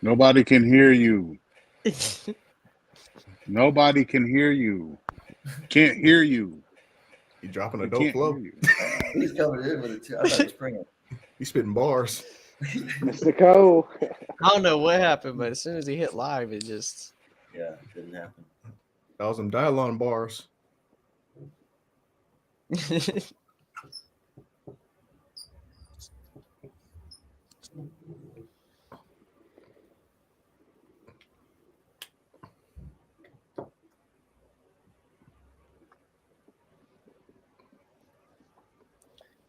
Nobody can hear you. Nobody can hear you. Can't hear you. He dropping a They dope can't flow. hear you. He's coming in with it too. I thought he was bringing. He's spitting bars. Mr. Cole. I don't know what happened, but as soon as he hit live, it just. Yeah, didn't happen. That was some dial-on bars.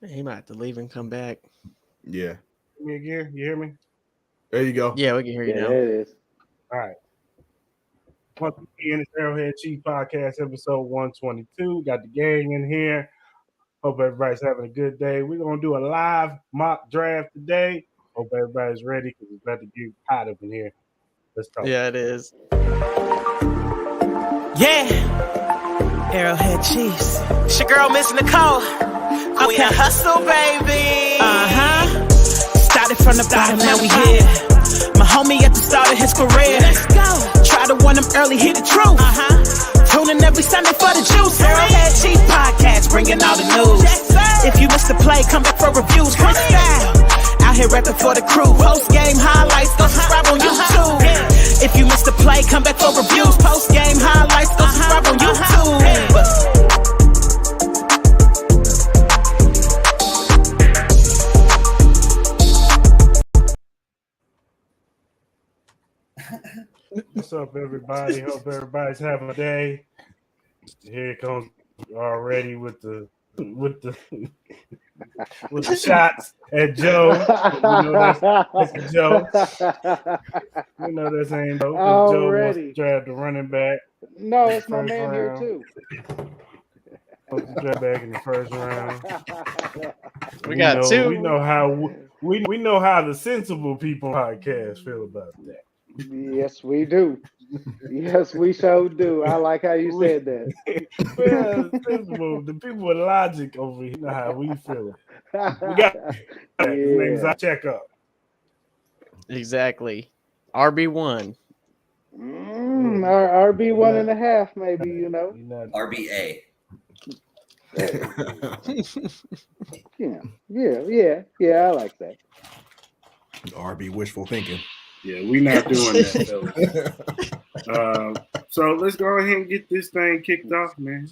He might have to leave and come back. Yeah. Me again? You hear me? There you go. Yeah, we can hear you Yeah, now. there it is. All right. Once again, it's Arrowhead Chief Podcast, episode 122. Got the gang in here. Hope everybody's having a good day. We're going to do a live mock draft today. Hope everybody's ready because it's about to get hot up in here. Let's go. Yeah, it is. Yeah, Arrowhead Chiefs. It's your girl, Miss Nicole. Queen of Hustle, baby. Started from the bottom, now we here. My homie at the start of his career. Let's go. Try to win him early, hear the truth. Tuning every Sunday for the juice. Arrowhead Chiefs Podcast, bringing all the news. If you missed the play, come back for reviews. Quick style. Out here rapping for the crew. Post game highlights, go subscribe on YouTube. If you missed the play, come back for reviews. Post game highlights, go subscribe on YouTube. What's up, everybody? Hope everybody's having a day. Here it comes already with the shots at Joe. You know that's Joe. You know that's ain't Joe. Joe wants to draft the running back. No, it's my man here too. Wants to draft back in the first round. We got two. We know how the sensible people podcast feel about that. Yes, we do. Yes, we so do. I like how you said that. Well, sensible. The people with logic over here know how we feel. We got things I check up. Exactly. RB1. Our RB 1.5, maybe, you know. RBA. Yeah, I like that. RB wishful thinking. Yeah, we not doing that, fellas. So let's go ahead and get this thing kicked off, man.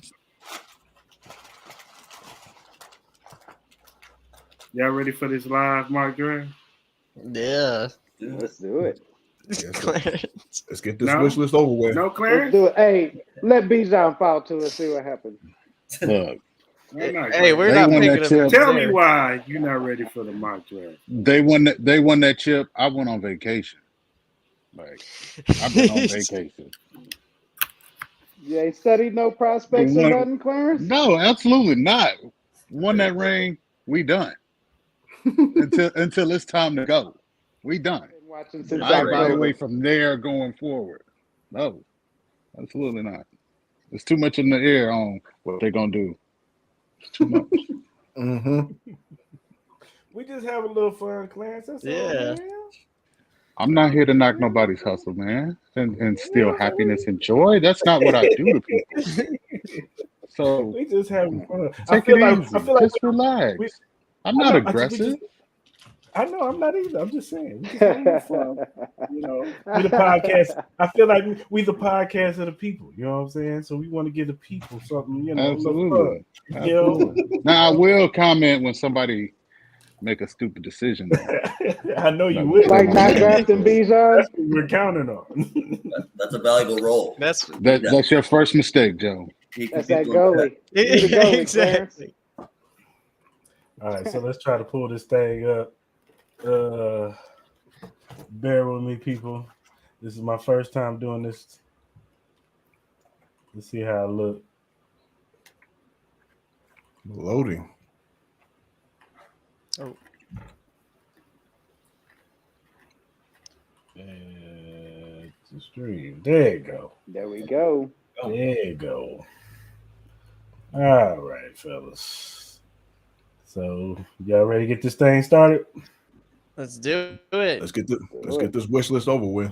Y'all ready for this live mock draft? Yeah. Let's do it. Let's get this wish list over with. No, Clarence? Let's do it. Hey, let Bijan fall to us, see what happens. Look, We're not picking chip. Tell me why you're not ready for the mock draft. They won that chip. I went on vacation. Like, I've been on vacation. You ain't studied no prospects or nothing, Clarence? No, absolutely not. Won that ring, we done. until it's time to go. We done. Watching since I evaluate from there going forward. No, absolutely not. There's too much in the air on what they're gonna do. It's too much. We just have a little fun, Clarence. That's all, man. I'm not here to knock nobody's hustle, man, and steal happiness and joy. That's not what I do to people. So we just having fun. Take it easy. Just relax. I'm not aggressive. I know I'm not either. I'm just saying. We just having fun. You know, we the podcast. I feel like we the podcast of the people. You know what I'm saying? So we want to give the people something. You know, absolutely. Fun, you know? Now I will comment when somebody make a stupid decision. I know you will. Like not drafting Bijan. That's what we're counting on. That's a valuable role. That's your first mistake, Joe. That's that goalie. Exactly. All right, so let's try to pull this thing up. Bear with me, people. This is my first time doing this. Let's see how I look. Loading. Oh. To stream. There you go. There we go. There you go. All right, fellas. So, y'all ready to get this thing started? Let's do it. Let's get this wish list over with.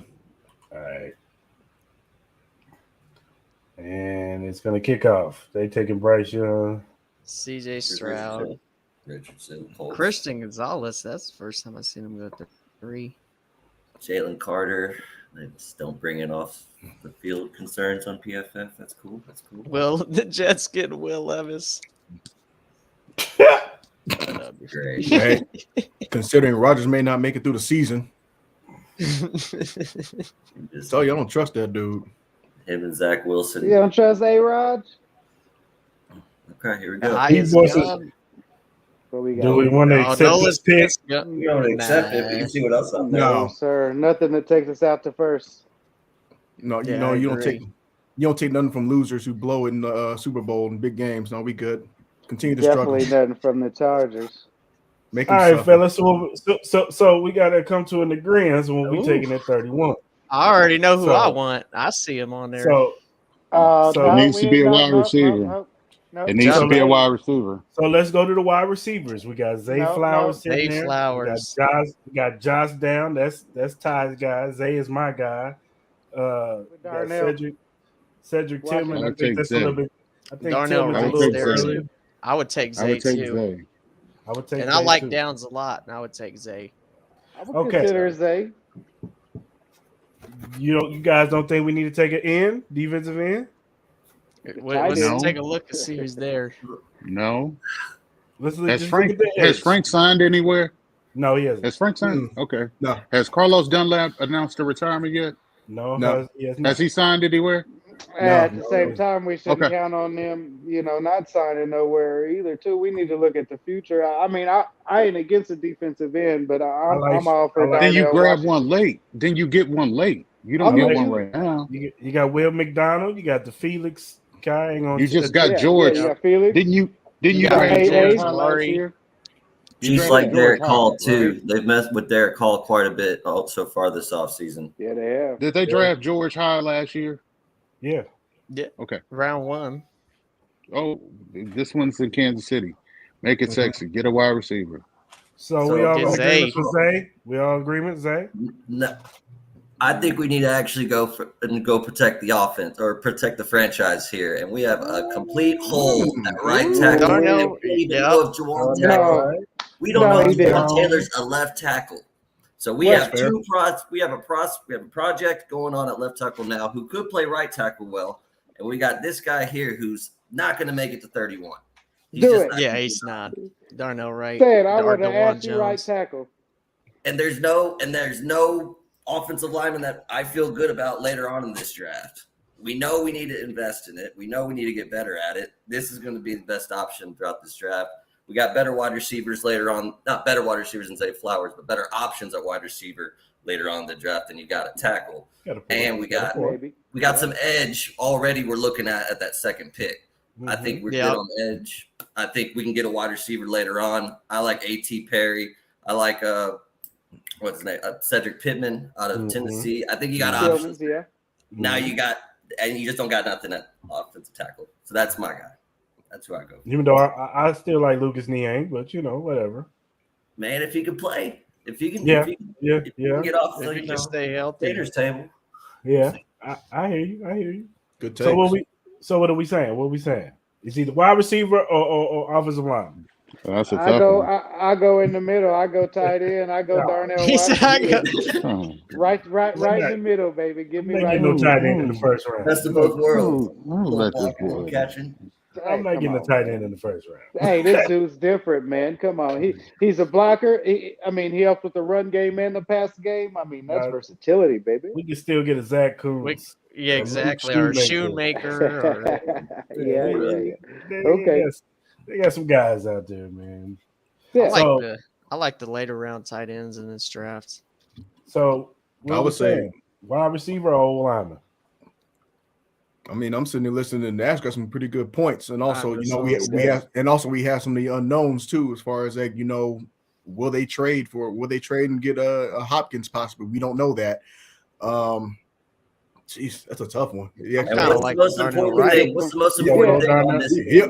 All right. And it's gonna kick off. They taking Bryce Young. CJ Stroud. Richardson, Colts. Christian Gonzalez. That's the first time I've seen him go to 3. Jalen Carter. They just don't bring it off the field concerns on PFF. That's cool. Will the Jets get Will Levis? That'd be Great. Hey, considering Rodgers may not make it through the season, tell you I don't trust that dude. Him and Zach Wilson. You don't trust A-Rod? Okay, here we The go. highest voices- gun. What we got? Do we want to Oh, accept no, this pick? You don't accept it, but you see what else out there. No, No. sir. Nothing that takes us out to first. No, you Yeah, know I you don't agree. take nothing from losers who blow in the Super Bowl and big games. No, we good. Continue to Definitely struggle. nothing from the Chargers. Make All them right, suffer. fellas. So we got to come to an agreement when we Ooh. taking at 31. I already know who So- I want. I see him on there. So No, It needs to we be ain't a got- wide nope, receiver. nope, nope, It needs So to be a let- wide receiver. So let's go to the wide receivers. We got Zay No, Flowers no. sitting Zay there. Flowers. We got Josh down. That's Ty's guy. Zay is my guy. We got Darnell. Cedric Watch Tillman. it. I I would think take that's a little Zay. bit. I think Darnell Tillman's a Wright little there, bit too. early. I would take I Zay would take too. Zay. I would take. And I Zay, like too. Downs a lot, and I would take Zay. I would Okay. consider Zay. You guys don't think we need to take an end, defensive end? Let's No. take a look and see who's there. No. Let's Has just Frank look at the has edge. Frank signed anywhere? No, he hasn't. Has Frank signed? Okay. No. Has Carlos Dunlap announced a retirement yet? No, No. he has not. Has he signed anywhere? At the no, same no. time, we shouldn't Okay. count on them, not signing nowhere either. Too, we need to look at the future. I mean, I ain't against the defensive end, but I'm all for I like- Then you Darnell grab Washington. one late. Then you get one late. You don't I'm get with one you. right now. You got Will McDonald. You got the Felix guy. Ain't gonna You just got Yeah, George. Yeah, you got Felix. Didn't you You got draft AA. George George last Murray. year? You Chiefs drafted like George Derek Hall, Hall too. right? They've messed with Derek Hall quite a bit so far this offseason. Yeah, they have. Did they draft George High last year? Yeah. Yeah. Okay. Round 1. Oh, this one's in Kansas City. Make it Mhm. sexy. Get a wide receiver. So we all get in agreement Zay. for Zay. We all in agreement, Zay. No, I think we need to actually go protect the offense or protect the franchise here, and we have a complete hole at right tackle. Darnell, We don't even yeah. know if Jawan No. Taylor. We don't No, know if he didn't. Jawan Taylor's a left tackle. So we That's have fair. two pros. We have a project going on at left tackle now who could play right tackle well, and we got this guy here who's not going to make it to 31. He's Do just it. not- Yeah, he's not. Darnell Wright. Say it. I Or would have DeJuan asked you right Jones. tackle. And there's no offensive lineman that I feel good about later on in this draft. We know we need to invest in it. We know we need to get better at it. This is going to be the best option throughout this draft. We got better wide receivers later on, not better wide receivers than Zay Flowers, but better options at wide receiver later on in the draft than you got at tackle. And we got Maybe. some edge already we're looking at that second pick. I think we're Yeah. good on edge. I think we can get a wide receiver later on. I like A.T. Perry. I like what's his name? Cedric Pittman out of Mhm. Tennessee. I think you got Tillman's, options. yeah. Now you just don't got nothing at offensive tackle. So that's my guy. That's who I go. Even though I still like Lucas Niang, but whatever. Man, if he can play, if he can, Yeah. if he can, Yeah, if he yeah, can get off If the he can stay healthy. Raiders table. yeah. I hear you. Good So takes. what are we saying? What are we saying? Is he the wide receiver or offensive line? That's a I tough go. one. I go in the middle. I go tight end. I go No. Darnell He said, I Washington. got- Oh. Right in the middle, baby. Give I'm me not right. getting no in tight end in the first round. Best of both worlds. Let this Football boy. catching. I'm not getting a tight end in the first round. Hey, this dude's different, man. Come on, he's a blocker. He helps with the run game and the pass game. I mean, that's versatility, baby. We can still get a Zach Coons. Yeah, Luke exactly. Or Shoemaker. Shoemaker. yeah. Okay. They got some guys out there, man. Yeah. I like the later round tight ends in this draft. So what I would say- wide receiver or old lineman. I mean, I'm sitting there listening, and Nash got some pretty good points, and also, that's we awesome. have some of the unknowns too, as far as like, will they trade and get a Hopkins possibly? We don't know that. Jeez, that's a tough one. Yeah, And kinda what's like the most Darnell important Wright. thing? What's the most Yeah, important go thing on Darnell.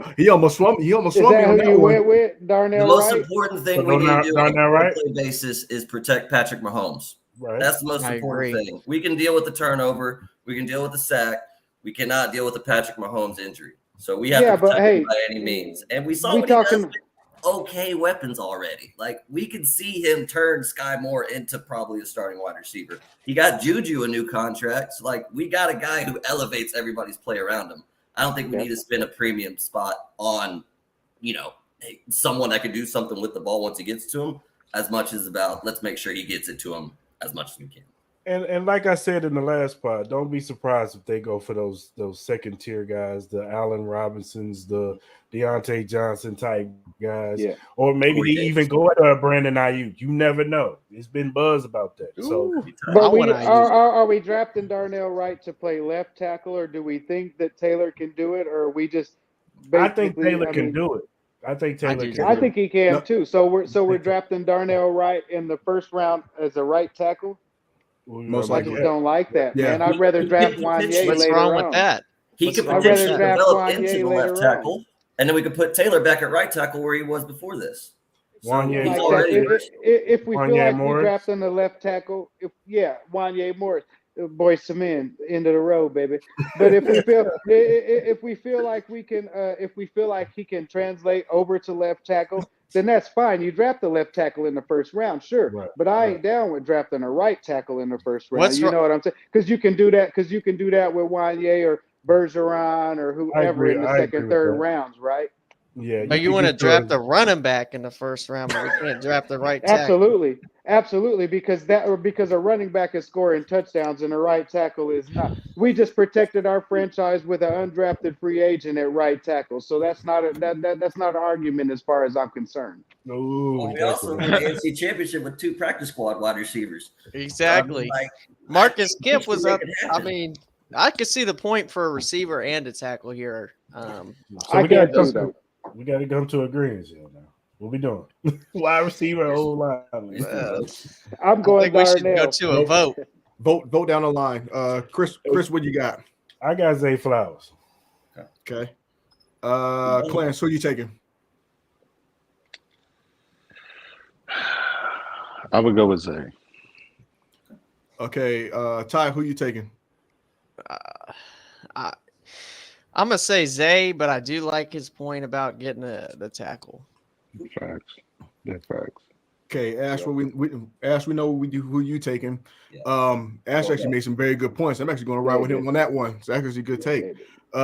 this? he almost swum. He almost Is swum me that on who that you one. went with, The Darnell most Wright? important thing So we need to do on a Darnell Wright? play basis is protect Patrick Mahomes. Right. That's the most I important agree. thing. We can deal with the turnover. We can deal with the sack. We cannot deal with the Patrick Mahomes injury. So we have Yeah, to but protect him hey, by any means. And we saw we what he does talking. with okay weapons already. Like we could see him turn Sky Moore into probably a starting wide receiver. He got Juju a new contract. So like we got a guy who elevates everybody's play around him. I don't think we need to spend a premium spot on, someone that can do something with the ball once he gets to him, as much as about let's make sure he gets it to him as much as we can. And like I said in the last part, don't be surprised if they go for those second tier guys, the Allen Robinsons, the Deontay Johnson type guys, Yeah. or maybe Corey they Davis. even go at Brandon Ayuk. You never know. It's been buzz about that. So Ooh, I But want Ayuk. are we drafting Darnell Wright to play left tackle, or do we think that Taylor can do it, or are we just I think basically? Taylor can do it. I think Taylor do can. I do think it. he can No. too. So we're drafting Darnell Wright in the first round as a right tackle. Most I likely. just don't like that, Yeah. man. I'd rather He draft could Wanye potentially- What's later wrong with on. that? He What's could wrong with potentially I'd rather draft develop Wanye into the later left on. tackle, and then we could put Taylor back at right tackle where he was before this. So Wanye he's Like that. already If we feel Wanye like Morris? we draft on the left tackle, Wanye Morris, boys to men, end of the road, baby. But if we feel like we can, if we feel like he can translate over to left tackle, then that's fine. You draft the left tackle in the first round, sure. Right, But I right. ain't down with drafting a right tackle in the first round. What's You wrong- know what I'm saying? Because you can do that. Because you can do that with Wanye or Bergeron or whoever agree- in the I agree second, with third that. rounds, right? Yeah, But you could want to get draft yours. the running back in the first round, but we can't draft the right tackle. Absolutely, because a running back is scoring touchdowns and a right tackle is not. We just protected our franchise with an undrafted free agent at right tackle, so that's not that's not an argument as far as I'm concerned. Ooh, Well, we that's also a- won the AFC Championship with 2 practice squad wide receivers. Exactly. Like, Marcus I think Kemp we was should up. make it I happen. mean, I could see the point for a receiver and a tackle here. So I we got can't too, though. We got to come to agreement here now. What we doing? Wide receiver, old line. I'm I going think we should go Darnell. to a vote. Vote down the line. Chris, what you got? I got Zay Flowers. Okay. Clarence, who you taking? I would go with Zay. Okay. Ty, who you taking? I'm gonna say Zay, but I do like his point about getting the tackle. Facts. That's facts. Okay, Ash, we know who you taking. Yeah. Ash actually made some very good points. I'm actually going to ride with him on that one. So that's actually a good take. Who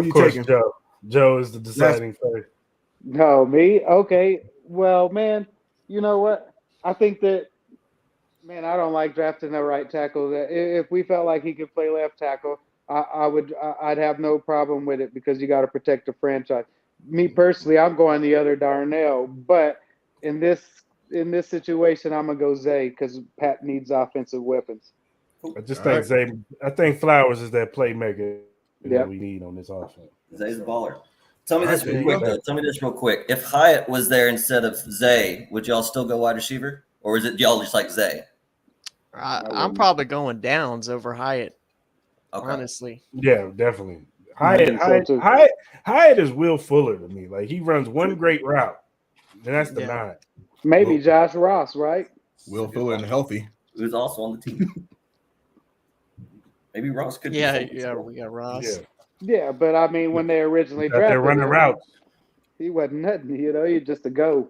Of you course, taking? Joe. Joe is the deciding factor. No, me? Okay. Well, man, you know what? I think that, man, I don't like drafting a right tackle. If we felt like he could play left tackle, I'd have no problem with it because you got to protect the franchise. Me personally, I'm going the other Darnell, but in this situation, I'm gonna go Zay because Pat needs offensive weapons. I just All think right. Zay. I think Flowers is that playmaker Yep. that we need on this offense. Zay's a baller. Tell me All this right, real there you quick, go. though. Tell me this real quick. If Hyatt was there instead of Zay, would y'all still go wide receiver? Or is it y'all just like Zay? I'm wouldn't. probably going Downs over Hyatt. Okay. Honestly, Yeah, definitely. I think so, too. Hyatt is Will Fuller to me. Like he runs one great route, and that's the Yeah. 9. Maybe Well- Josh Ross, right? Will Fuller and healthy. Who's also on the team. Maybe Ross could be yeah, something. yeah, we got Ross. Yeah, Yeah, but I mean, when they originally that they're drafted running him, routes. he wasn't nothing. He's just a go.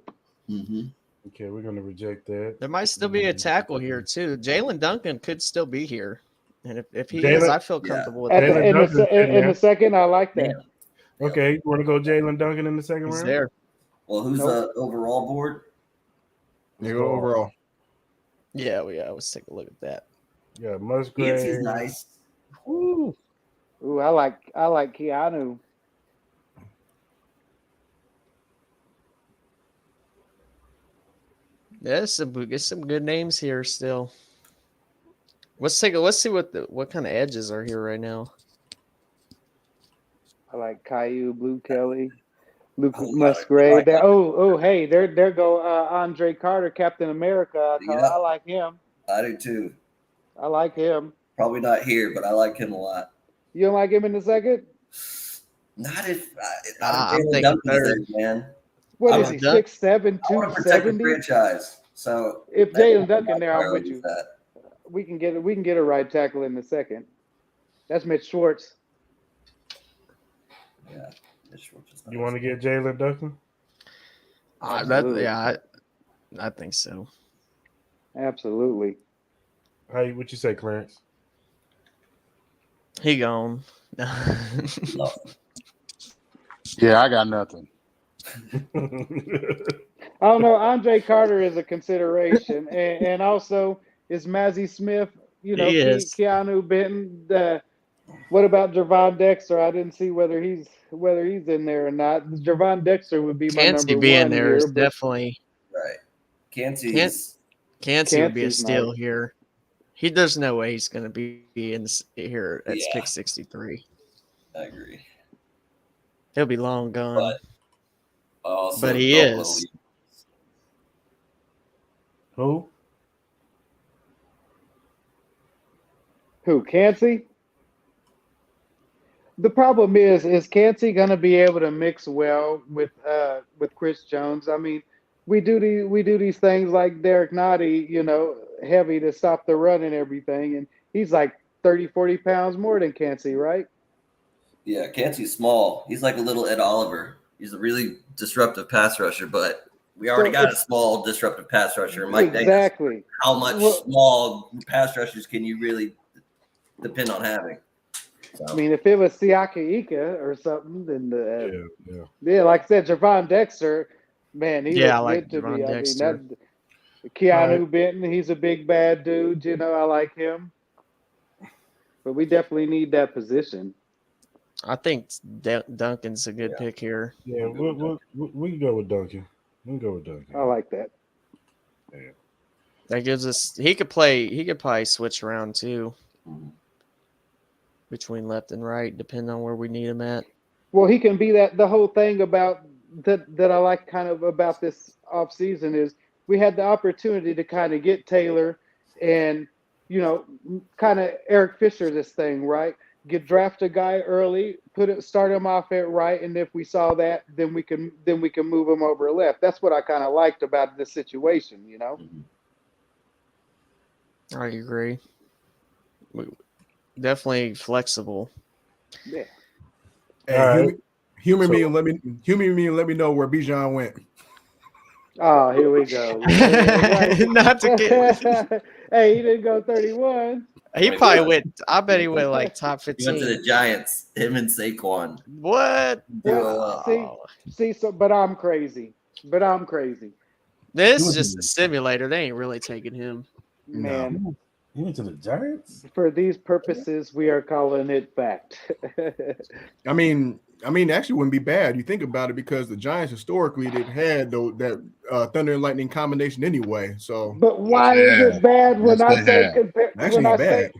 Mm-hmm. Okay, we're gonna reject that. There might still be a tackle here too. Jalen Duncan could still be here, and if he is, Jalen- I feel Yeah. comfortable with At that. the, Jalen in, the, Duncan's se- in in there. the second, I like that. Yeah. Okay, you want to go Jalen Duncan in the second He's round? there. Well, who's Nope. the overall board? You go overall. Yeah, let's take a look at that. Yeah, He's Musgrave. nice. Woo. Ooh, I like Keanu. Yeah, there's some good names here still. Let's see what kind of edges are here right now. I like Caillou, Blue Kelly, Luke Oh, Musgrave. like that. Hey, there go Andre Carter, Captain America. Yeah. I like him. I do too. I like him. Probably not here, but I like him a lot. You don't like him in the second? Not if I'm Jalen thinking Duncan's there, third. man. What I is was he? done. 6'7", I want to protect the 270? franchise. So If that's Jalen my Duncan there, I'm with priority you. is that. We can get a right tackle in the second. That's Mitch Schwartz. Yeah. Mitch Schwartz is You nice. want to get Jalen Duncan? Absolutely. I think so. Absolutely. What you say, Clarence? He gone. Love him. Yeah, I got nothing. I don't know. Andre Carter is a consideration, and also is Mazzie Smith. You know, He is. Keanu Benton. What about Javon Dexter? I didn't see whether he's in there or not. Javon Dexter would be my Cansey number being one there here, is but definitely Right. Cansey's Cansey would be a Cansey's steal nice. here. There's no way he's going to be here at Yeah. pick 63. I agree. He'll be long gone. But also But he don't is. believe- Who? Who? Cansey? The problem is Cansey going to be able to mix well with Chris Jones? I mean, we do these things like Derek Nottie, you know, heavy to stop the run and everything, and he's like 30, 40 pounds more than Cansey, right? Yeah, Cansey's small. He's like a little Ed Oliver. He's a really disruptive pass rusher, but we already got a small disruptive pass rusher. Mike Davis. Exactly. How much small pass rushers can you really depend on having? So, I mean, if it was Siaka Ika or something, then Yeah. like I said, Javon Dexter, man, he Yeah, I looked like good to me. Javon I Dexter. mean, that Keanu Right. Benton, he's a big bad dude. You know, I like him, but we definitely need that position. I think Duncan's a good pick here. Yeah, we can go with Duncan. We can go with Duncan. I like that. That gives us he could probably switch around too between left and right, depending on where we need him at. Well, he can be that. The whole thing about that I like kind of about this offseason is we had the opportunity to kind of get Taylor and, you know, kind of Eric Fisher this thing, right? Draft a guy early, start him off at right, and if we saw that, then we can move him over left. That's what I kind of liked about this situation, you know. I agree. Definitely flexible. Yeah. Hey, All right. humor me and let me know where Bijan went. Oh, here we go. Not to get. Hey, he didn't go 31. He probably went. I bet he went like top he went to 15. the Giants. Him and Saquon. What? Well, see, but I'm crazy. This is just a simulator. They ain't really taking him. Man, He went to the Giants? for these purposes, we are calling it fact. I mean, actually wouldn't be bad. You think about it because the Giants historically they've had that Thunder and Lightning combination anyway. So, But why is it bad when I Yes, they say have. compare? Actually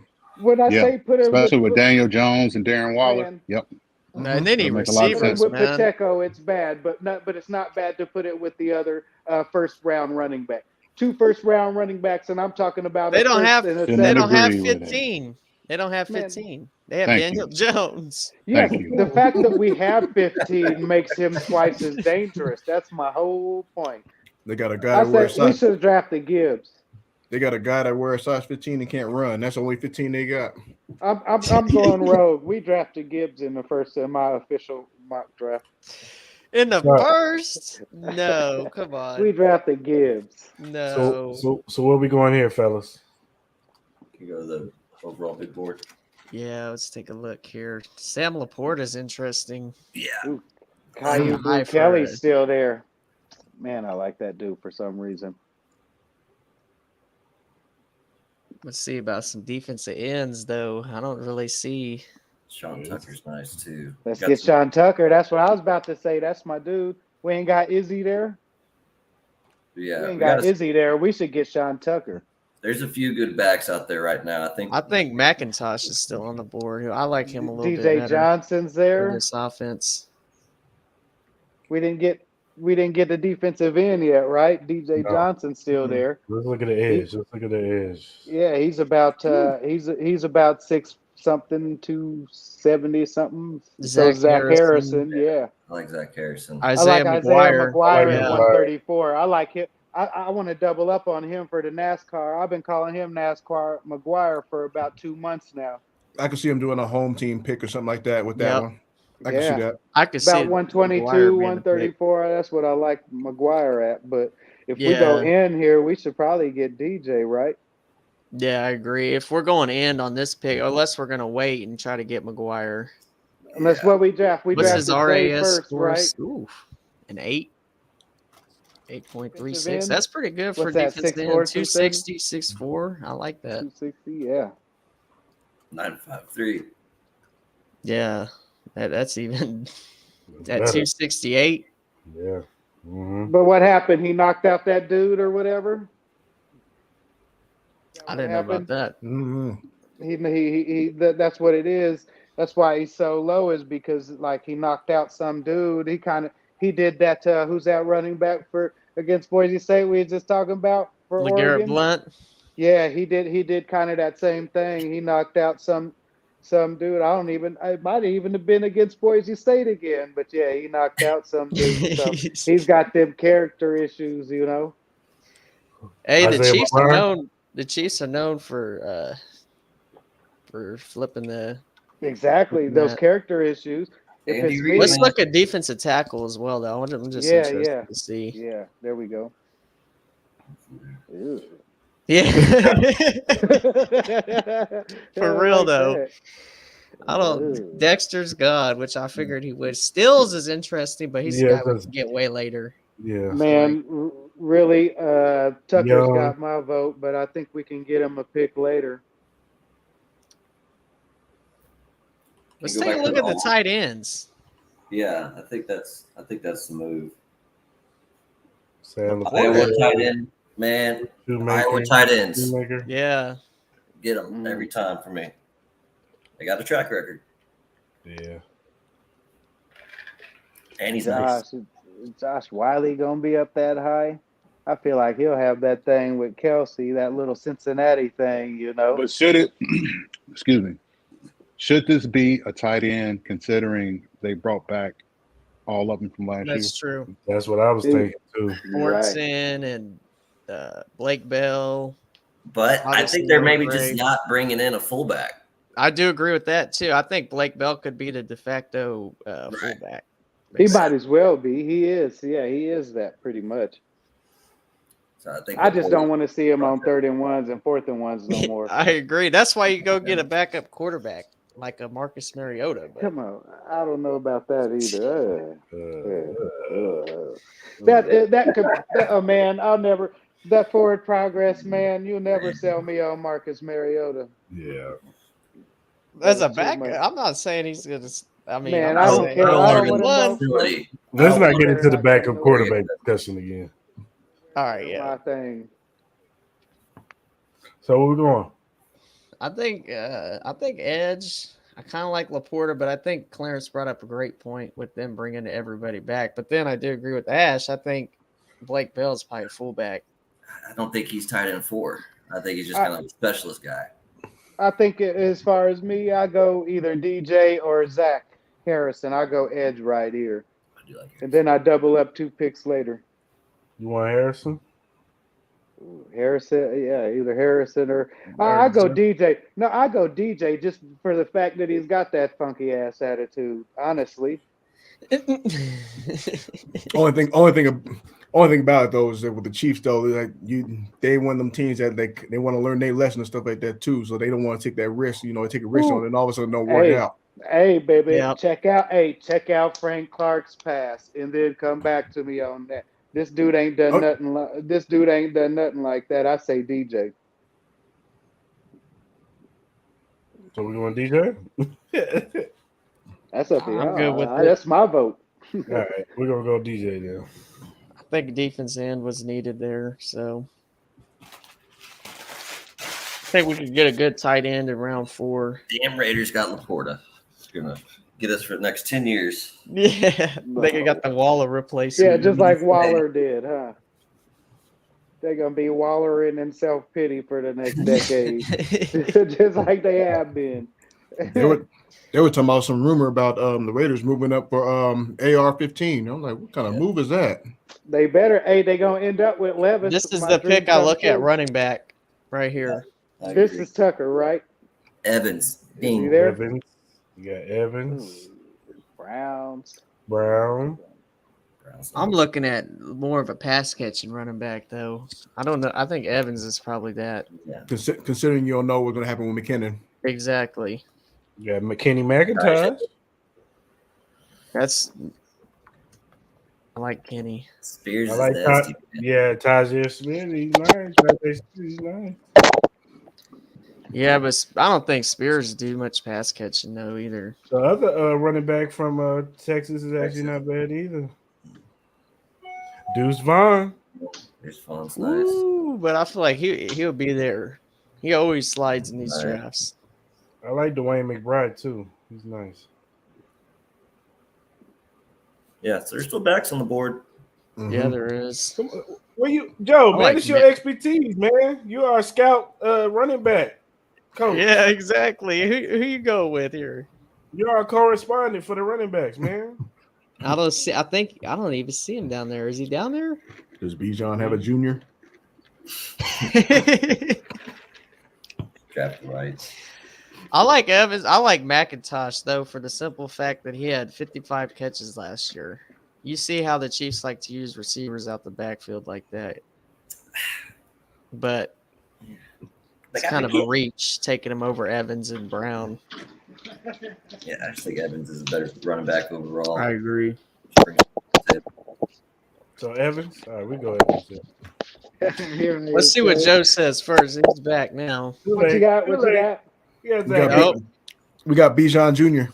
When I Yeah, say put him especially with Daniel Jones and Darren Waller. Man. Yep. And they need That make a lot of put him receivers, with man. Pacheco, it's bad, but it's not bad to put it with the other first round running back. 2 first round running backs, and I'm talking about They don't have. Should They never don't have agree with it. 15. They don't have Man. 15. They have Thank Daniel Jones. Yes, Thank you. the fact that we have 15 makes him twice as dangerous. That's my whole point. they got a guy I that wears said we size. should have drafted Gibbs. They got a guy that wears size 15 and can't run. That's the only 15 they got. I'm going rogue. We drafted Gibbs in the first in my official mock draft. In the Right. first? No, come on. We drafted Gibbs. No. So where we going here, fellas? You go to the overall big board. Yeah, let's take a look here. Sam Laporte is interesting. Yeah. Caillou High for Kelly's it. still there. Man, I like that dude for some reason. Let's see about some defensive ends, though. I don't really see. Sean Tucker's nice too. Let's Got get some- Sean Tucker. That's what I was about to say. That's my dude. We ain't got Izzy there. Yeah, We we ain't got got Izzy there. We should get Sean Tucker. there's a few good backs out there right now. I think McIntosh is still on the board. I like him a little bit DJ better Johnson's for there. this offense. We didn't get we didn't get the defensive end yet, right? DJ No. Johnson's still Mm-mm. there. Let's look at the edge. Let's look at the edge. Yeah, he's about he's about 6 something, 270 something. So Zach Harrison, yeah. I like Zach Harrison. I Isaiah like Isaiah McGuire. McGuire Yeah. at 134. I like him. I want to double up on him for the NASCAR. I've been calling him NASCAR McGuire for about 2 months now. I could see him doing a home team pick or something like that with that Yep. one. I can see that. I could see About it, 122, McGuire being the pick. 134. That's what I like McGuire at. But if we Yeah. go in here, we should probably get DJ, right? Yeah, I agree. If we're going end on this pick, unless we're going to wait and try to get McGuire. And that's what we draft. We What's his drafted Zay RAS first, score? right? Ooh, an 8. Defensive 8.36. end? That's pretty good for What's that, defense 6'4", end. 260, 6'4". I like that. 260, yeah. 953. Yeah. That's even at Better. 268. Yeah. Mm-hmm. But what happened? He knocked out that dude or whatever? I didn't know about that. Mm-hmm. That's what it is. That's why he's so low, is because like he knocked out some dude. He did that to who's that running back for against Boise State we were just talking about for LeGarrette Oregon? Blunt. Yeah, he did kind of that same thing. He knocked out some dude. It might even have been against Boise State again, but yeah, he knocked out some dude. So he's got them character issues, you know. Hey, the Isaiah Chiefs are McGuire? known. The Chiefs are known for flipping the. Exactly, those Matt. character issues. If Andy it's Reid. me, Let's look at defensive tackle as well, though. I'm just Yeah, interested yeah. to see. yeah, there we go. Ew. Yeah. For real, though. I don't. Dexter's God, which I figured he would. Stills is interesting, but he's a Yeah, guy we that's- can get way later. Yeah. Man, really, Tucker's Young. got my vote, but I think we can get him a pick later. Let's Can you take go a back look to at the the- tight ends. Yeah, I think that's the move. Sam Iowa LaPorta, tight end, man. Shoemaker, Iowa tight ends, Shoemaker. Yeah. get them every time for me. They got a track record, Yeah. and he's nice. Josh Wiley gonna be up that high? I feel like he'll have that thing with Kelsey, that little Cincinnati thing, you know. But should it? Excuse me. Should this be a tight end, considering they brought back all of them from last That's year? true. That's what I was thinking too. Fortson and Blake Bell. But I Obviously, think they're no maybe Gray. just not bringing in a fullback. I do agree with that too. I think Blake Bell could be the de facto fullback. He might as well be. He is. Yeah, he is that pretty much. So I think I just don't want to see him on 3rd and 1s and 4th and 1s no more. I agree. That's why you go get a backup quarterback like a Marcus Mariota. But Come on, I don't know about that either. Man, I'll never. That forward progress, man. You'll never sell me on Marcus Mariota. Yeah. as a That's too backup, much. I'm not saying he's going to. I mean, Man, I'm I not don't saying care. he'll I learn don't in want one. him Really, Let's I not don't get care. into the I backup can't quarterback discussion again. All right, yeah. My thing. So where we going? I think Edge. I kind of like Laporta, but I think Clarence brought up a great point with them bringing everybody back. But then I do agree with Ash. I think Blake Bell's probably a fullback. I don't think he's tight end 4. I think he's just kind of a specialist guy. I think as far as me, I go either DJ or Zach Harrison. I go edge right here, I do like and it. then I double up 2 picks later. You want Harrison? Harrison, yeah, either Harrison or I go DJ. No, I go DJ just for the fact that he's got that funky ass attitude. Honestly, Only thing about it though is that with the Chiefs though, they one of them teams that they want to learn their lesson and stuff like that too. So they don't want to take that risk. You know, they take a risk on it and all of a sudden don't work out. Hey, baby, Yeah. check out Frank Clark's pass, and then come back to me on that. This dude ain't done nothing. This dude ain't done nothing like that. I say DJ. So we going DJ? That's up to you. I'm good with it. That's my vote. All right, we're gonna go DJ then. I think defense end was needed there, so I think we could get a good tight end in round 4. Damn Raiders got Laporta. It's gonna get us for the next 10 years. Yeah, they got the Waller replacement. Yeah, just like Waller did, huh? They're gonna be wallowing in self pity for the next decade, just like they have been. They were talking about some rumor about the Raiders moving up for AR-15. I'm like, what kind of move is that? They better. Hey, they gonna end up with Levis. This is My the dream pick I come look at true. running back right here. This is Tucker, right? Evans. Is he Ding. there? Evans. You got Evans. Browns. Brown. I'm looking at more of a pass catching running back, though. I don't know. I think Evans is probably that. Yeah. Considering you don't know what's going to happen with McKinnon. Exactly. You got McKinney McIntosh. That's. I like Kenny. Spears I is like nasty. yeah, Tajir Smith. He's nice. He's nice. Yeah, but I don't think Spears do much pass catching though either. The other running back from Texas is actually not bad either. Deuce Vaughn. There's Vaughn's nice. Ooh, but I feel like he'll be there. He always slides in these drafts. I like Dwayne McBride too. He's nice. Yeah, so there's still backs on the board. Mm-hmm. Yeah, there is. Come on. Well, Joe, man, like it's your expertise, man. You are a scout running back coach. Yeah, exactly. Who you go with here? You are a correspondent for the running backs, man. I don't see. I don't even see him down there. Is he down there? Does Bijan have a junior? Draft rights. I like Evans. I like McIntosh though, for the simple fact that he had 55 catches last year. You see how the Chiefs like to use receivers out the backfield like that, but it's kind of a reach taking him over Evans and Brown. Yeah, I just think Evans is a better running back overall. I agree. So Evans, all right, we go Evans. Let's see what Joe says first. He's back now. What you got? What you got? Yeah, we got Bijan Jr.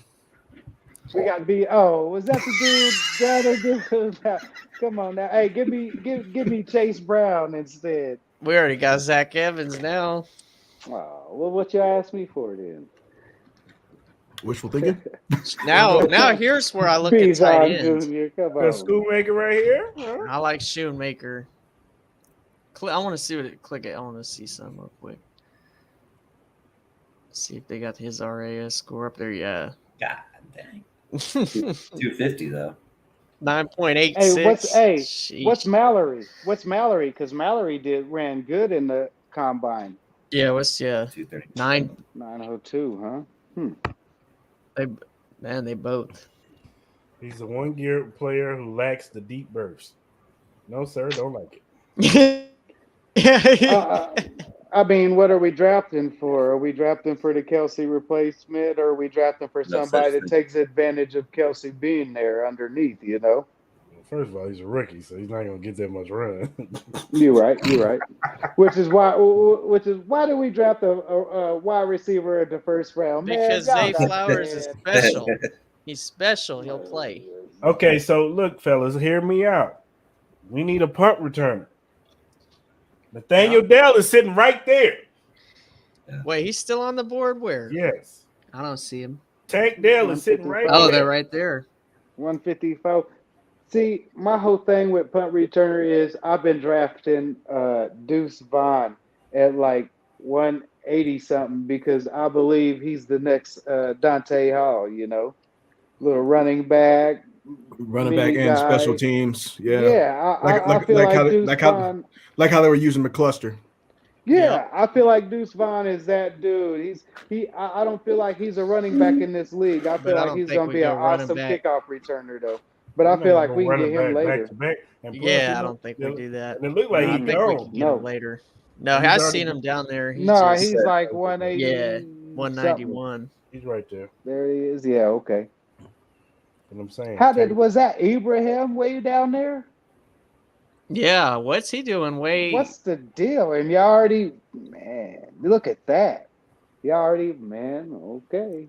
We got B. Oh, was that the dude? Come on now. Hey, give me Chase Brown instead. We already got Zach Evans now. Oh, well, what you asked me for then? Wishful thinking. Now here's where I look at tight ends. Come The on. Schoolmaker right here. Huh? I like Shoemaker. I want to see what it click it. I want to see something real quick. See if they got his RAS score up there. Yeah. God dang. 250 though. 9.86. What's Mallory? What's Mallory? Because Mallory ran good in the combine. Yeah, what's 902, 902, huh? They both. He's a one-gear player who lacks the deep burst. No, sir, don't like it. I mean, what are we drafting for? Are we drafting for the Kelsey replacement, or are we drafting for somebody that takes advantage of Kelsey being there underneath? You know. First of all, he's a rookie, so he's not going to get that much run. You're right. Which is why do we draft a wide receiver in the first round? Because Zay Flowers is special. He's special. He'll play. Okay, so look, fellas, hear me out. We need a punt returner. Nathaniel Dell is sitting right there. Wait, he's still on the board? Where? Yes. I don't see him. Tank Dell is sitting right there. Oh, they're right there. 154. See, my whole thing with punt returner is I've been drafting Deuce Vaughn at like 180 something because I believe he's the next Dante Hall, you know, little running back And special teams. Yeah. Yeah. I feel like how they were using McCluster. Yeah, I feel like Deuce Vaughn is that dude. I don't feel like he's a running back in this league. I feel like he's going to be an awesome kickoff returner, though. But I feel like we can get him later. Yeah, I don't think we do that. And it looked like I think we can get him later. No, I've seen him down there. He's like 180. Yeah, 191. He's right there. There he is. Yeah, okay. What I'm saying. Was that Ibrahim way down there? Yeah, what's he doing? What's the deal? And y'all already, man, look at that. Y'all already, man, okay.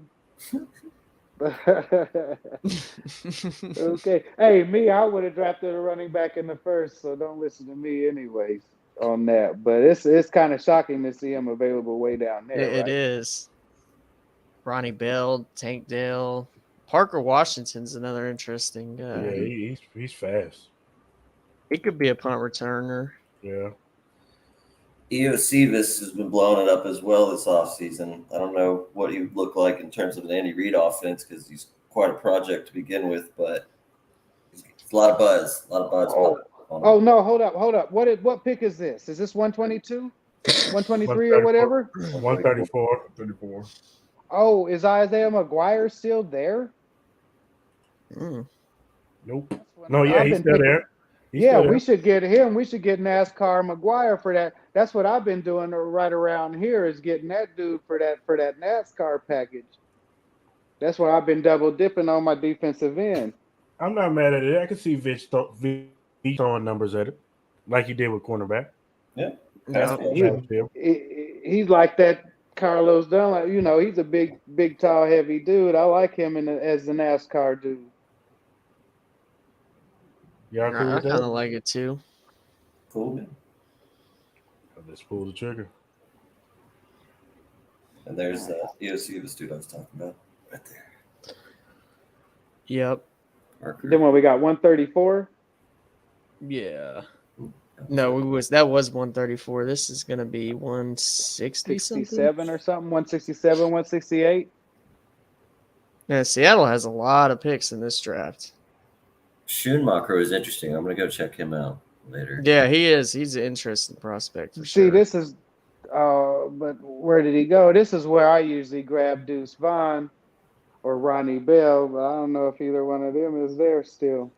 Okay. Hey, I would have drafted a running back in the first, so don't listen to me anyways on that. But it's kind of shocking to see him available way down there. It is. Ronnie Bell, Tank Dell, Parker Washington's another interesting. Yeah, he's fast. He could be a punt returner. Yeah. Eosivas has been blowing it up as well this offseason. I don't know what he would look like in terms of an Andy Reid offense because he's quite a project to begin with, but it's a lot of buzz. Oh no, hold up. What pick is this? Is this 122? 123 or whatever? 134. 34. Oh, is Isaiah McGuire still there? Mm. Nope. That's what No, yeah, I've he's been still picking. there. He's Yeah, still there. we should get him. We should get NASCAR McGuire for that. That's what I've been doing right around here is getting that dude for that NASCAR package. That's why I've been double dipping on my defensive end. I'm not mad at it. I can see Vitch throwing numbers at it, like you did with cornerback. Yeah. Yeah. He's like that Carlos Dunlap. You know, he's a big, tall, heavy dude. I like him as the NASCAR dude. Y'all cool I with kind of that? like it too. Cool. Let's pull the trigger. And there's Eosivas dude I was talking about right there. Yep. Parker. Then when we got 134. Yeah. No, that was 134. This is gonna be 160 something. 67 or something, 167, 168. Yeah, Seattle has a lot of picks in this draft. Schoonmaker is interesting. I'm gonna go check him out later. Yeah, he is. He's an interesting prospect for See, sure. this is, but where did he go? This is where I usually grab Deuce Vaughn or Ronnie Bell, but I don't know if either one of them is there still.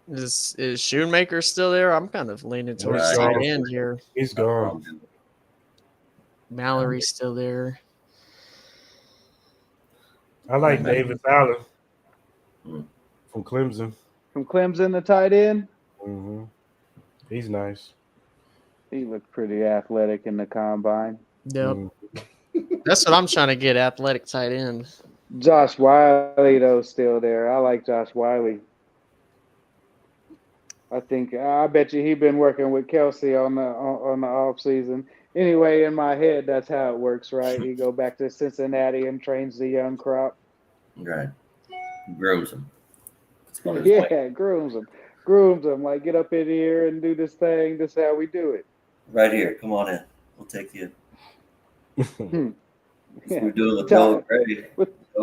Is Schoonmaker still there? I'm kind of leaning towards Right. tight end here. He's gone. Mallory's still there. I like Davis Allen Hmm. from Clemson. From Clemson, the tight end, hmm He's nice. he looked pretty athletic in the combine. Yep. Mhm. That's what I'm trying to get, athletic tight end. Josh Wiley, though, still there. I like Josh Wiley. I bet you he been working with Kelsey on the off season. Anyway, in my head, that's how it works, right? He go back to Cincinnati and trains the young crop. Right. Grooms him. That's what his point. Yeah, grooms him. Like, get up in here and do this thing. This is how we do it. Right here. Come on in. We'll take you. Yeah. We're doing with Bill Gray.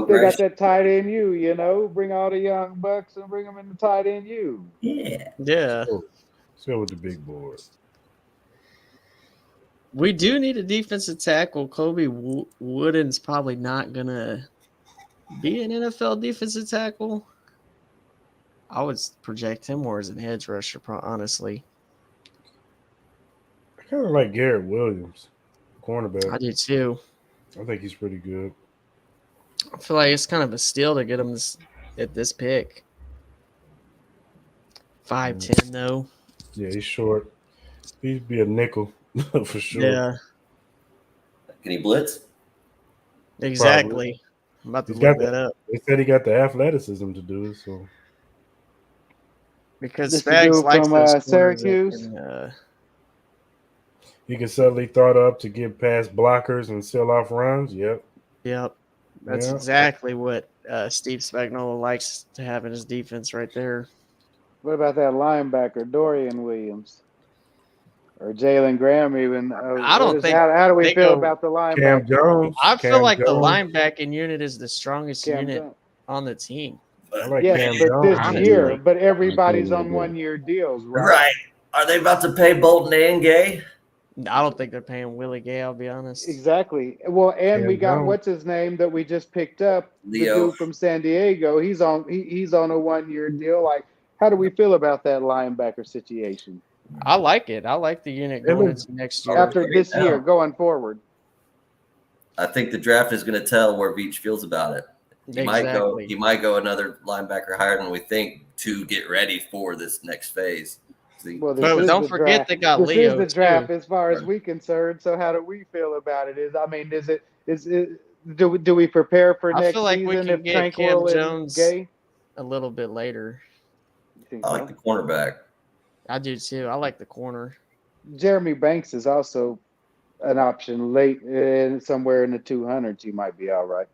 They got that tight end U, you know. Bring all the young bucks and bring them in the tight end U. Yeah. Yeah. Let's go with the big board. We do need a defensive tackle. Kobe Wooden's probably not going to be an NFL defensive tackle. I would project him more as an edge rusher, honestly. I kind of like Garrett Williams, cornerback. I do too. I think he's pretty good. I feel like it's kind of a steal to get him at this pick. 5'10", though. Yeah, he's short. He'd be a nickel for sure. Yeah, Can he blitz? exactly. I'm about to He's look got that up. They said he got the athleticism to do it. So Because This Spags dude likes from, those corners that Syracuse? can, he can suddenly thought up to get past blockers and sell off runs. Yep. yep. That's Yeah. exactly what Steve Spagnuolo likes to have in his defense right there. What about that linebacker, Dorian Williams? Or Jalen Graham even? I don't think How do we they feel go about the linebacker? Cam Jones. I feel Cam like the Jones. linebacking unit is the strongest Cam unit Jones. on the team. I like Yes, Cam but Jones. this year, but everybody's I on totally agree. 1-year deals, right? Right. Are they about to pay Bolton and Gay? I don't think they're paying Willie Gay, I'll be honest. Exactly. Well, and we Cam got Jones. what's his name that we just picked up, Leo. the dude from San Diego. He's on a 1-year deal. Like, how do we feel about that linebacker situation I like it. I like the unit It going looks- into next year. after great this now. year going forward? I think the draft is going to tell where Veach feels about it. He Exactly. might go another linebacker higher than we think to get ready for this next phase. See, Well, this But is don't the forget draft. they got This Leo, is the draft too. as far as we concerned. So how do we feel about it? Do we prepare for I next feel like we season can if get Tranquil Cam and Jones Gay? a little bit later. You think I so? like the cornerback. I do too. I like the corner. Jeremy Banks is also an option late, and somewhere in the 200s. He might be all right.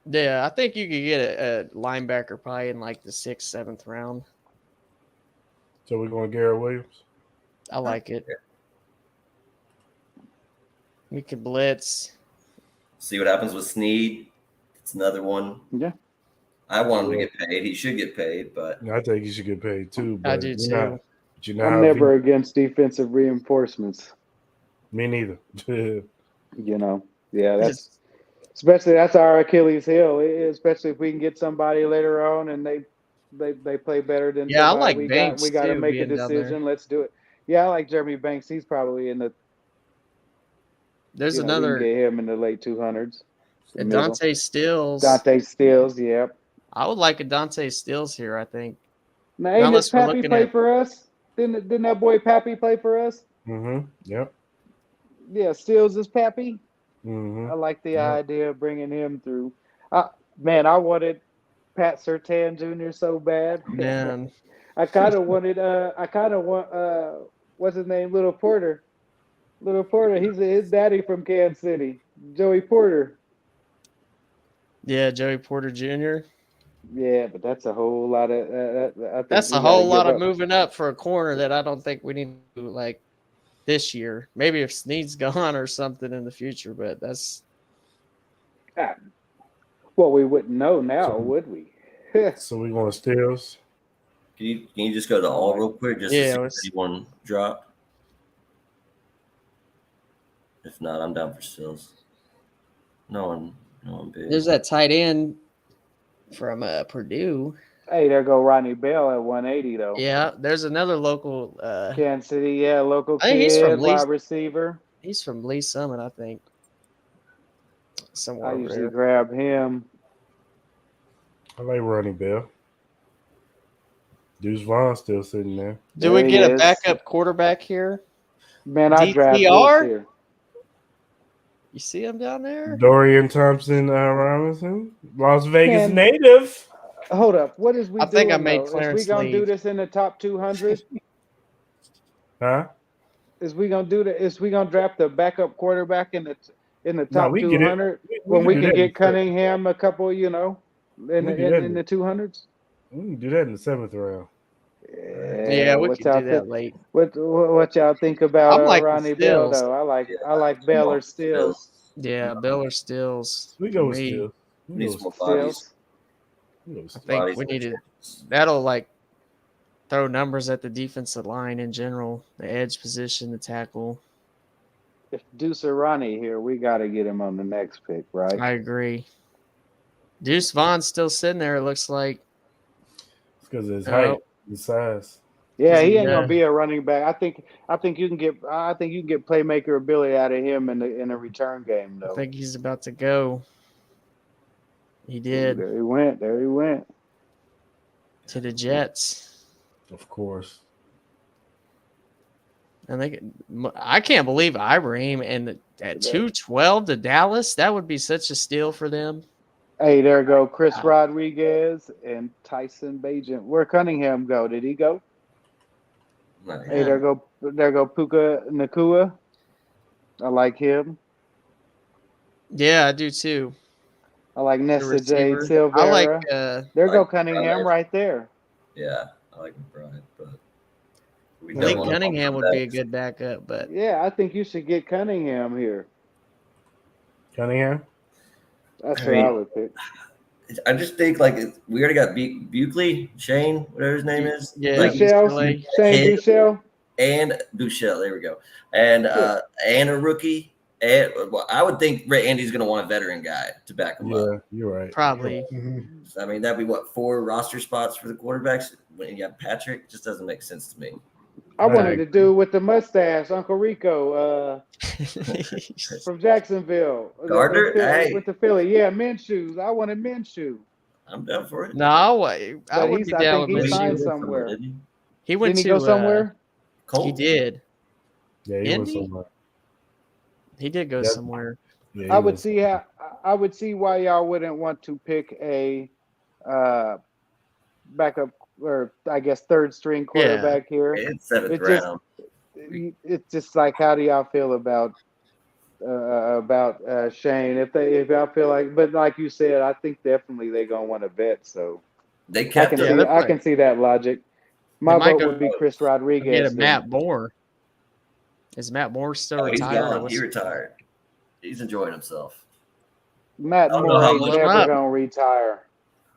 Yeah, I think you could get a linebacker probably in like the 6th, 7th round. So we're going Garrett Williams. I like it. We could blitz. See what happens with Snead. It's another one. Yeah. I want him to get paid. He should get paid, but I think he should get paid too. But I do too. You know I'm how never against defensive reinforcements. me neither. You know, yeah, that's our Achilles heel. Especially if we can get somebody later on and they play better than Yeah, I somebody like we Banks got to too, make a being down decision. there. Let's do it. Yeah, I like Jeremy Banks. He's probably in the. There's We can another get him in the late 200s. Dante Stills. Dante Stills, yeah. I would like a Dante Stills here, I think. Now, ain't Unless his we're Pappy looking play at for us? Didn't that boy Pappy play for us? Mm-hmm. Yep. Yeah, Stills is Pappy. Mm-hmm. I like the idea of bringing him through. Man, I wanted Pat Surtain Jr. so bad. man. I kind of wanted. I kind of want. What's his name? Little Porter. Little Porter. He's his daddy from Kansas City. Joey Porter. Yeah, Joey Porter Jr. Yeah, but that's a whole lot of. I think That's we a gotta whole lot give of up. moving up for a corner that I don't think we need to do like this year. Maybe if Snead's gone or something in the future, but that's Well, we wouldn't know now, would we? So we're going Stills. can you just go to all real quick just Yeah, to see if anyone drop? If not, I'm down for Stills. No one big. there's that tight end from Purdue. Hey, there go Ronnie Bell at 180 though. Yeah, there's another local Kansas City, yeah, local I think he's kid, from Lee. wide receiver. He's from Lee Summit, I think. Somewhere I over usually there. grab him. I like Ronnie Bell. Deuce Vaughn still sitting there. Do we There get he a is. backup quarterback here? Man, I draft DTR? this here. You see him down there? Dorian Thompson Robinson, Las Vegas Man. native. Hold up. What is we I doing think I made though? Is Clarence we gonna do leave. this in the top 200? Huh? Is we gonna do that? Is we gonna draft the backup quarterback in the No, top we get it. 200 We when we do can that get in Cunningham a couple, in We do that the 200s? We can do that in the 7th round. Yeah, we what could y'all do that think? late. What y'all think about I'm liking Ronnie Bell Stills. though? I like I'm Bell going or for Stills. Yeah, Bill or Stills. We for go with me. Stills. We need some more bodies. Stills. I think we need to. That'll like throw numbers at the defensive line in general, the edge position, the tackle. If Deuce or Ronnie here, we got to get him on the next pick, right? I agree. Deuce Vaughn's still sitting there. It looks like. It's because of his Oh. height, his size. Yeah, he ain't Yeah. gonna be a running back. I think you can get playmaker ability out of him in a return game I though. think he's about to go. He Ooh, did there he went. There he went. to the Jets. Of course. I can't believe Ibrahim and at 212 to Dallas. That would be such a steal for them. Hey, there go Chris Rodriguez and Tyson Bagent. Where Cunningham go? Did he go? Nice. Hey, there go Puka Nakua. I like him. Yeah, I do too. I like The Nesta Jade receiver. Silvera. I like. There go like Cunningham McBride. right there. Yeah, I like McBride, but we I don't think want Cunningham to would be a good backup, but Yeah, I think you should get Cunningham here. Cunningham? That's I what mean, I would pick. I just think like we already got Buckley, Shane, whatever his name is, yeah, like, Buechele, Shane him. Buechele. and Bouchel. There we go, and a rookie. And well, I would think Andy's going to want a veteran guy to back him up. Yeah, you're right. probably. I mean, that'd be what 4 roster spots for the quarterbacks. When you have Patrick, it just doesn't make sense to me. I wanted Right. to do with the mustache, Uncle Rico, from Jacksonville. Gardner? Hey. With the Philly. Yeah, Minshew. I wanted Minshew. I'm down for it. No, I But would be I down think with he Minshew. signed somewhere. Didn't he? He went Didn't he to go somewhere? Colt? He did. Yeah, he was Indy? somewhere. He did go Yep. somewhere. Yeah, he I would was- see why y'all wouldn't want to pick a backup or I guess third string quarterback here. It's 7th It just- round. It's just like, how do y'all feel about about Shane. If y'all feel like, but like you said, I think definitely they're gonna want to vet. So They I kept can him. Yeah, see they're I probably can see that logic. they My might vote go would be Chris get a Rodriguez. Then Matt Moore. Is Matt Moore still Oh, he's retired? Or gone. He was retired. He's enjoying himself. Matt I don't know Moore how ain't much. blowing never up? gonna retire.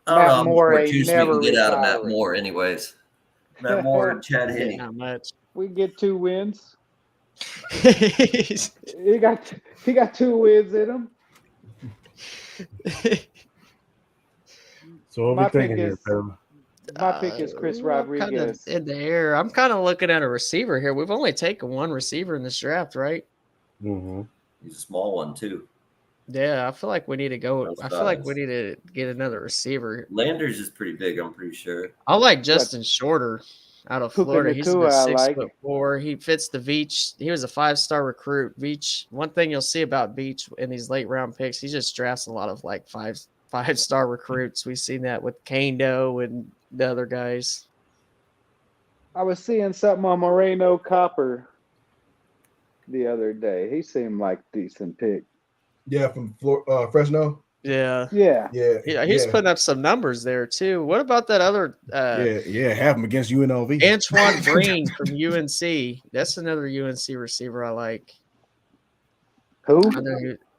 I don't know Matt how much Moore more ain't juice we can never get out of Matt retiring. Moore, anyways. Matt Moore and Chad Yeah, Henne. not much. We get 2 wins. He's- He got 2 wins in him. So what My we pick thinking here, is Pam? my pick is Chris I'm kind of Rodriguez. in the air. I'm kind of looking at a receiver here. We've only taken one receiver in this draft, right? Mm-hmm. He's a small one too. Yeah, I feel like we need to go. No I feel like we size. need to get another receiver. Landers is pretty big. I'm pretty sure. I like Justin Shorter out of Puka Florida. He's Nakua, about I 6'4". He fits the Beach. He was a 5-star recruit. Beach. One thing you'll see about Beach in these late round picks, he just drafts a lot of like five-star recruits. We've seen that with Kando and the other guys. I was seeing something on Moreno Copper the other day. He seemed like a decent pick. Yeah, from Fresno. Yeah. Yeah. Yeah, He's putting up some numbers there too. What about that other have him against UNLV. Antoine Green from UNC? That's another UNC receiver I like. Who?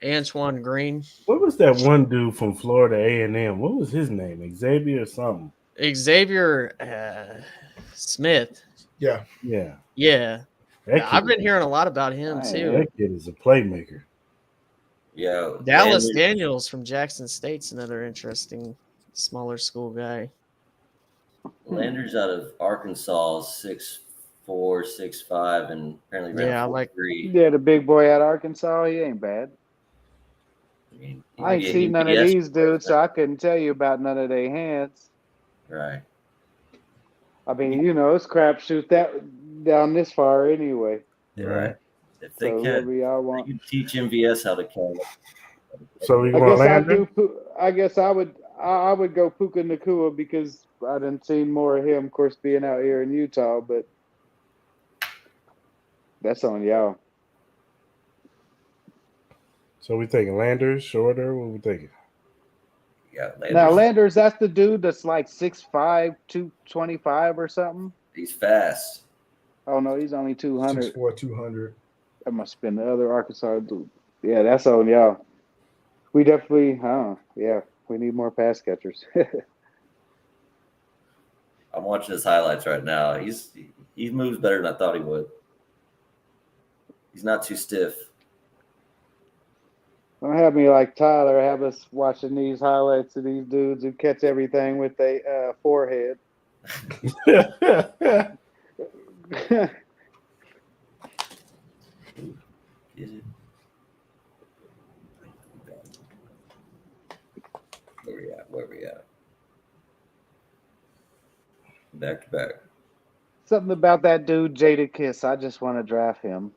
Antoine Green. What was that one dude from Florida A&M? What was his name? Xavier or something? Xavier Smith. Yeah. Yeah. Yeah. That I've kid, been hearing a lot about him too. that kid is a playmaker. Yeah. Dallas Landers, Daniels from Jackson State's another interesting smaller school guy. Landers out of Arkansas is 6'4", 6'5", and apparently ran Yeah, I a like 4.3. Yeah, the big boy out of Arkansas. He ain't bad. I mean, I ain't he seen none of BS these dudes, so I couldn't tell you about none of their hands. Right. I mean, it's crapshoot that down this far anyway. Right. If they So can, whoever y'all they want. can teach MVS how to count. So we I want guess I Lander? do. I guess I would go Puka Nakua because I didn't see more of him. Of course, being out here in Utah, but that's on y'all. So we taking Landers, Shorter? What we taking? Yeah. Now Landers, that's the dude that's like 6'5", 225 or something. He's fast. Oh no, he's only 200. 6'4", 200. That must have been the other Arkansas dude. Yeah, that's on y'all. We definitely, we need more pass catchers. I'm watching his highlights right now. He moves better than I thought he would. He's not too stiff. Don't have me like Tyler. Have us watching these highlights of these dudes who catch everything with their forehead. Is it? Where we at? Back to back. Something about that dude, Jada Kiss. I just want to draft him.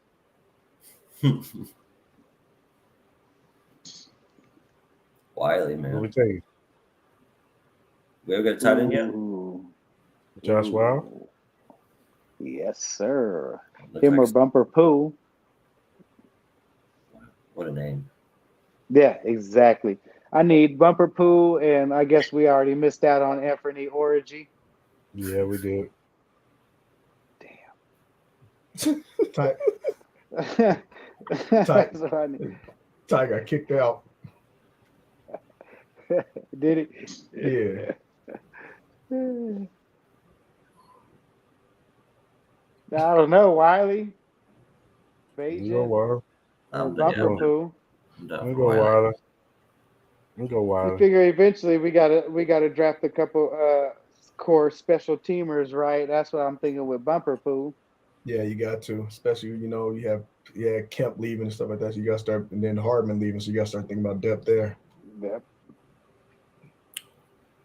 Wiley, What man. we taking? We ever got a tight end yet? Ooh. Josh Wild? Ooh. Yes, sir. Looks Him like or Bumper Pooh. what a name. Yeah, exactly. I need Bumper Pooh, and I guess we already missed out on Anthony Origi. Yeah, we did. Ty, That's what I need. Ty got kicked out. Did he? Yeah. I don't know, Wiley. You go Wilder. I'm Bumper down. Pooh. I'm down You for go Wiley. Wilder. You go You Wilder. figure eventually we gotta draft a couple core special teamers, right? That's what I'm thinking with Bumper Pooh. Yeah, you got to. Especially, you have Kemp leaving and stuff like that. So you got to start, and then Hardman leaving. So you got to start thinking about depth there. Yep.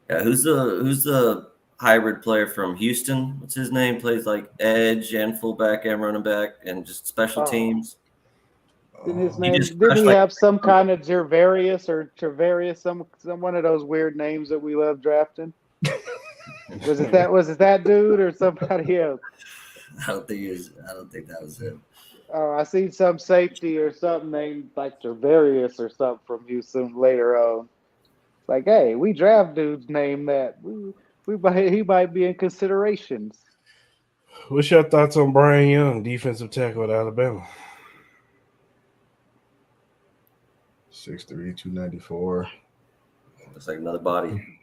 Yeah, who's the hybrid player from Houston? What's his name? Plays like edge and fullback and running back and just special teams. Didn't his Oh, name? just Didn't crushed he like- have some kind of Gervarius or Travarius? Some one of those weird names that we love drafting. Was it that dude or somebody else? I don't think that was him. I see some safety or something named like Travarius or something from Houston later on. Like, hey, we draft dudes named that. He might be in considerations. What's your thoughts on Brian Young, defensive tackle at Alabama? 6'3", 294. Looks like another body.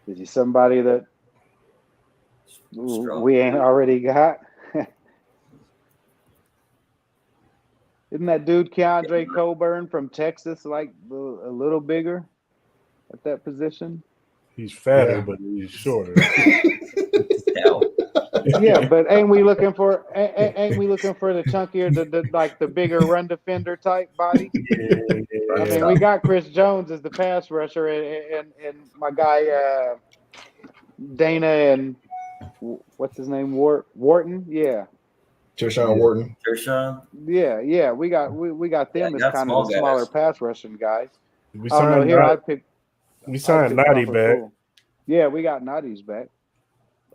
Is he somebody that Strong. we ain't already got? Isn't that dude Keandre Coburn from Texas like a little bigger at that position? He's fatter, Yeah. but he's shorter. Hell. Yeah, but ain't we looking for the chunkier, the bigger run defender type body? I mean, we got Chris Jones as the pass rusher, and my guy Dana and what's his name Wharton? Yeah, Tershawn Wharton. Kershaw. yeah. We got them as got kind of small the smaller guys. pass rushing guys. We Oh no, signed here we signed Naughty Bumper back. Pool. Yeah, we got Naughty's back.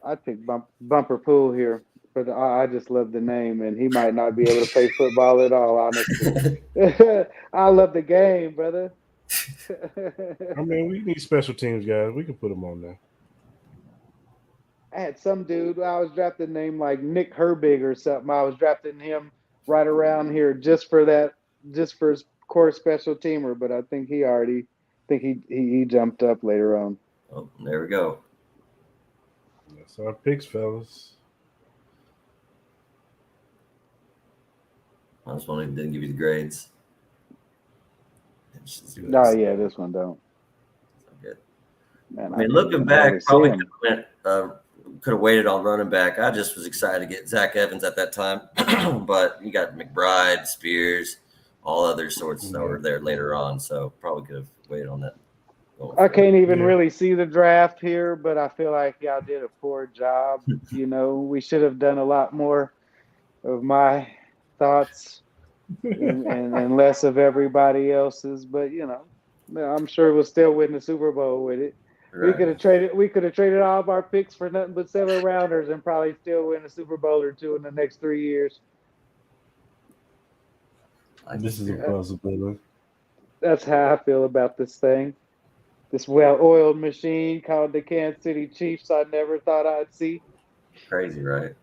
I'd pick Bumper Pool here, but I just love the name, and he might not be able to play football at all. Honestly, I love the game, brother. I mean, we need special teams guys. We can put them on there. I had some dude I was drafting named like Nick Herbig or something. I was drafting him right around here just for his core special teamer, but I think he jumped up later on. Oh, there we go. That's our picks, fellas. I just wanted didn't give you the grades. Oh yeah, this one don't. Good. Man, I mean, looking back, hardly see probably him. could have waited on running back. I just was excited to get Zach Evans at that time, but you got McBride, Spears, all other sorts that were there later on. So probably could have waited on that. I can't even really see the draft here, but I feel like y'all did a poor job. We should have done a lot more of my thoughts and less of everybody else's. But I'm sure we'll still win the Super Bowl with it. Right. We could have traded all of our picks for nothing but 7 rounders and probably still win a Super Bowl or 2 in the next 3 years. This is a possibility. That's how I feel about this thing. This well-oiled machine called the Kansas City Chiefs I never thought I'd see. Crazy, right?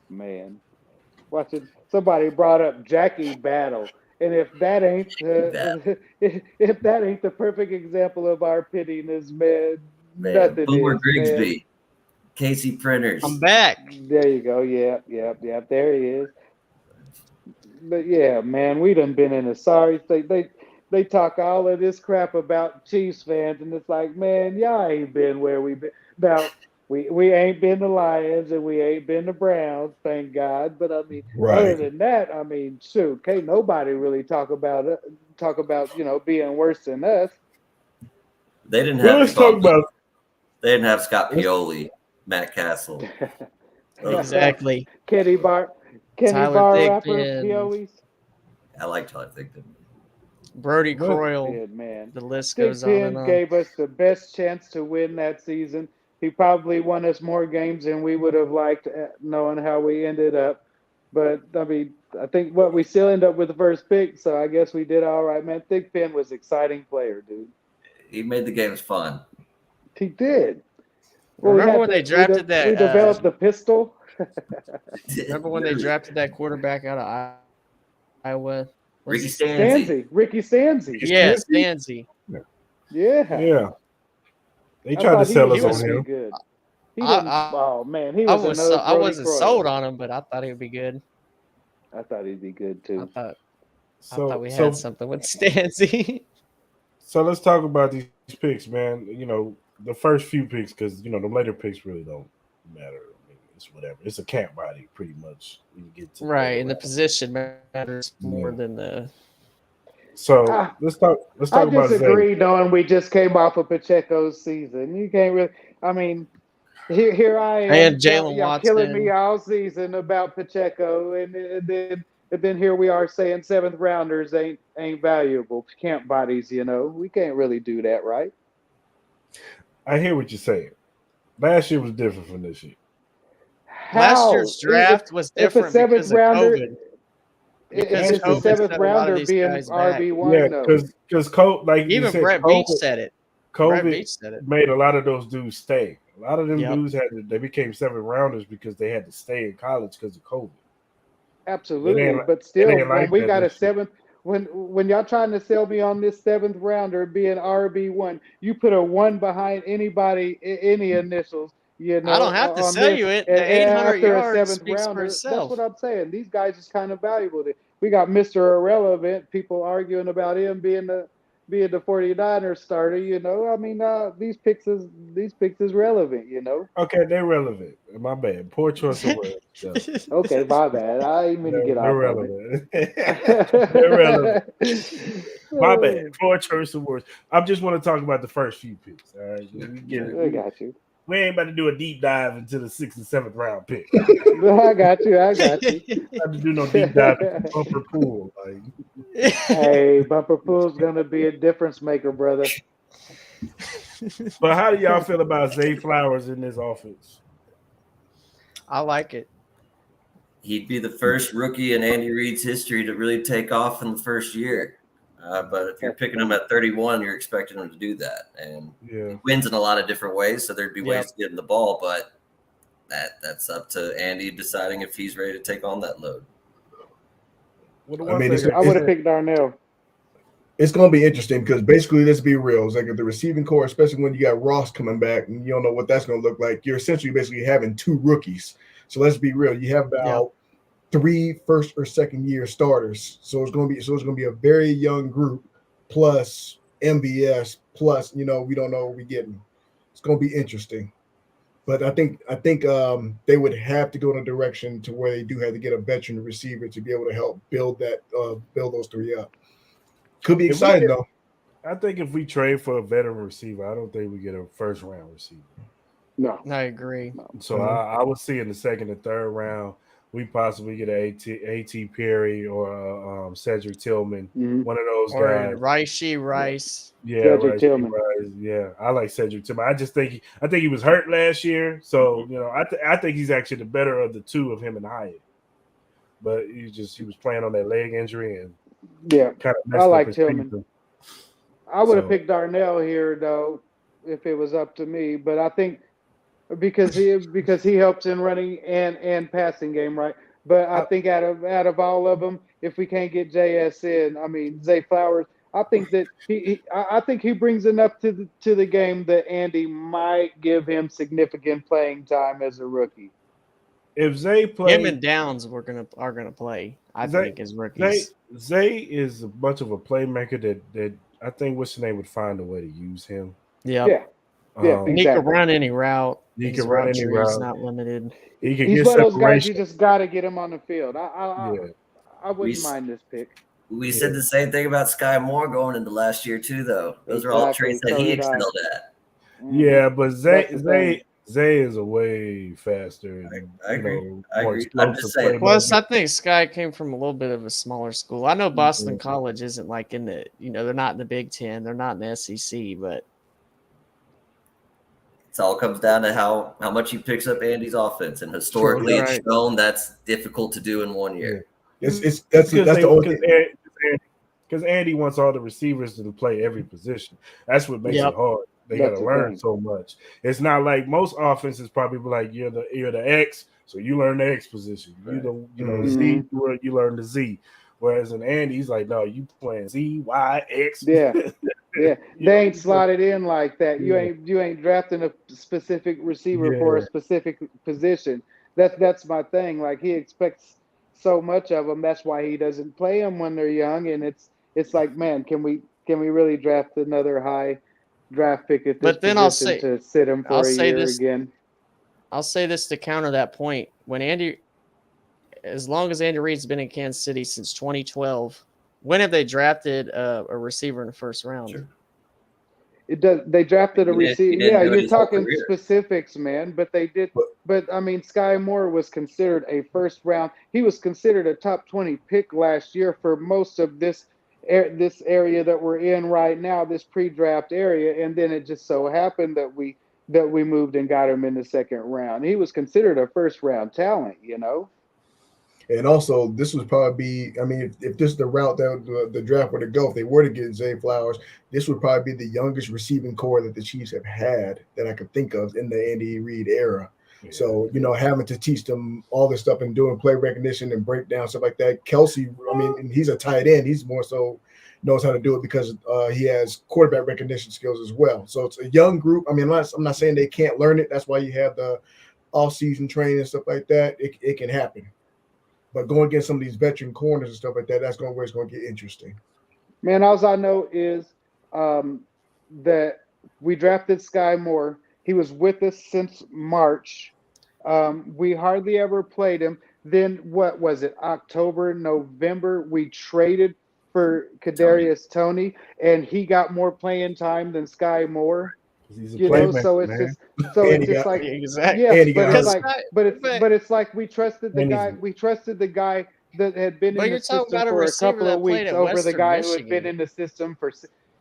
Man. Watching somebody brought up Jackie Battle. And if that ain't the perfect example of our pittiness, man, nothing Boomer is, Grigsby, man. Casey Printers. I'm back. There you go. Yeah. There he is. But yeah, man, we done been in a sorry state. They talk all of this crap about Chiefs fans, and it's like, man, y'all ain't been where we been. Now, we ain't been the Lions and we ain't been the Browns, thank God. But I mean, other than that, I mean, shoot, can't nobody really talk about being worse than us. They didn't have. Let's talk about. They didn't have Scott Pioli, Matt Castle. Exactly. Kenny Bar rapper, Pioli's. I like Tyler Thigpen. Brody Croyle. Man. The list goes on and on. Gave us the best chance to win that season. He probably won us more games than we would have liked, knowing how we ended up. But I mean, I think we still end up with the first pick, so I guess we did all right, man. Thigpen was an exciting player, dude. He made the games fun. He did. Remember when they drafted that? We developed the pistol. Remember when they drafted that quarterback out of Iowa? Ricky Stanzi. Ricky Stanzi. Yeah, Stanzi. Yeah. They tried to sell us on him. Good. Oh man, he was. I wasn't sold on him, but I thought he would be good. I thought he'd be good too. I thought we had something with Stanzi. So let's talk about these picks, man. The first few picks, because the later picks really don't matter. I mean, it's whatever. It's a camp body, pretty much. You get to right, and the position matters more than the. So let's talk about. I disagree, knowing we just came off of Pacheco's season. You can't really. I mean, here I am, and Jalen Watson killing me all season about Pacheco, and then here we are saying 7th rounders ain't valuable camp bodies. We can't really do that, right? I hear what you're saying, Last year was different from this year. Last year's draft was if a different seventh because of rounder, COVID. Because is the COVID seventh set a lot of rounder these being guys back. RB1? Yeah, No. because COVID, like you Even said, Brett Beach said it. Brett COVID Beach said it. made a lot of those dudes stay. A lot of them Yep. dudes they became 7th rounders because they had to stay in college because of COVID. Absolutely, like- but still, ain't like when we that got a this year. seventh, when y'all trying to sell me on this seventh rounder being RB1, you put a 1 behind anybody, any initials, you know, I don't have to on sell this, you it. and The 800 after a yards seventh speaks for rounder, that's itself. what I'm saying. These guys is kind of valuable. We got Mr. Irrelevant, people arguing about him being the 49ers starter. You know, I mean, these picks is relevant. You know. Okay, they're relevant. My bad. Poor choice of words. Yeah. Okay, my bad. I didn't mean to get They're off relevant. of They're relevant. it. My bad. Poor choice of words. I just want to talk about the first few picks. All right, I got you. We ain't about to do a deep dive into the 6th and 7th round pick. I got you. I got you. Not to do no deep dive into bumper pool. Like, Hey, Bumper Pool's gonna be a difference maker, brother. but how do y'all feel about Zay Flowers in this offense? I like it. He'd be the first rookie in Andy Reid's history to really take off in the first year. But if you're picking him at 31, you're expecting him to do that. And he wins in a lot of different ways, so there'd be ways to get him the ball, but that's up to Andy deciding if he's ready to take on that load. I mean, I would have picked Darnell. It's going to be interesting because basically, let's be real. It's like the receiving core, especially when you got Ross coming back and you don't know what that's going to look like. You're essentially basically having 2 rookies. So let's be real. You have about 3 first or second year starters. So it's going to be a very young group plus MVS plus, we don't know what we're getting. It's going to be interesting. But I think they would have to go in a direction to where they do have to get a veteran receiver to be able to help build those 3 up. Could be exciting though. I think if we trade for a veteran receiver, I don't think we get a first round receiver. No, I agree. So I would see in the 2nd and 3rd round, we possibly get a A.T. Perry or Cedric Tillman, one of those guys. Rice. Yeah, Cedric Tillman. Rice. Yeah, I like Cedric Tillman. I just think he was hurt last year, so I think he's actually the better of the 2 of him and Hyatt. But he was playing on that leg injury and kind of messed I up like his Tillman. season. I would have picked Darnell here though if it was up to me, but I think because he helps in running and passing game, right? But I think out of all of them, if we can't get Zay Flowers, I think that I think he brings enough to the game that Andy might give him significant playing time as a rookie. If Zay plays, him and Downs are gonna play. I think as rookies. Zay is a bunch of a playmaker that I think what's the name would find a way to use him. Yeah. Exactly. He can run any route. He can run any route. He's not limited. He's one of those guys you just got to get him on the field. I wouldn't mind this pick. We said the same thing about Sky Moore going into last year too, though. Those are all traits that he excelled at. Yeah, but Zay is a way faster. I agree. More explosive. Plus, I think Sky came from a little bit of a smaller school. I know Boston College isn't like in the, they're not in the Big Ten, they're not in the SEC, but it all comes down to how much he picks up Andy's offense, and historically, it's shown that's difficult to do in 1 year. That's the only thing. Because Andy wants all the receivers to play every position. That's what makes it hard. They got to learn so much. It's not like most offenses probably like you're the X, so you learn the X position. The Z, you learn the Z. Whereas in Andy, he's like, no, you playing Z, Y, X. Yeah. They ain't slotted in like that. You ain't drafting a specific receiver for a specific position. That's my thing. Like he expects so much of them. That's why he doesn't play them when they're young. And it's like, man, can we really draft another high draft pick at this position to sit him for a year again? I'll say this to counter that point. As long as Andy Reid's been in Kansas City since 2012, when have they drafted a receiver in the first round? Sure. They drafted a receiver. Yeah, you're talking specifics, man. But they did. But I mean, Sky Moore was considered a first round. He was considered a top 20 pick last year for most of this area that we're in right now, this pre-draft area. And then it just so happened that we that we moved and got him in the second round. He was considered a first round talent, And also, this would probably be, I mean, if this is the route that the draft were to go, if they were to get Zay Flowers, this would probably be the youngest receiving core that the Chiefs have had that I could think of in the Andy Reid era. Yeah. So, having to teach them all this stuff and doing play recognition and breakdown, stuff like that. Kelsey, I mean, he's a tight end. He's more so knows how to do it because he has quarterback recognition skills as well. So it's a young group. I mean, I'm not saying they can't learn it. That's why you have the off-season training and stuff like that. It can happen. But going against some of these veteran corners and stuff like that, that's where it's going to get interesting. Man, all I know is that we drafted Sky Moore. He was with us since March. We hardly ever played him. Then what was it? October, November, we traded for Kadarius Toney, and he got more playing time than Sky Moore. He's a playmaker, so it's man. just like exactly. Yes, but it's like we trusted the guy. We trusted the guy that had been in the system for a couple of weeks over the guy who had been in the system for.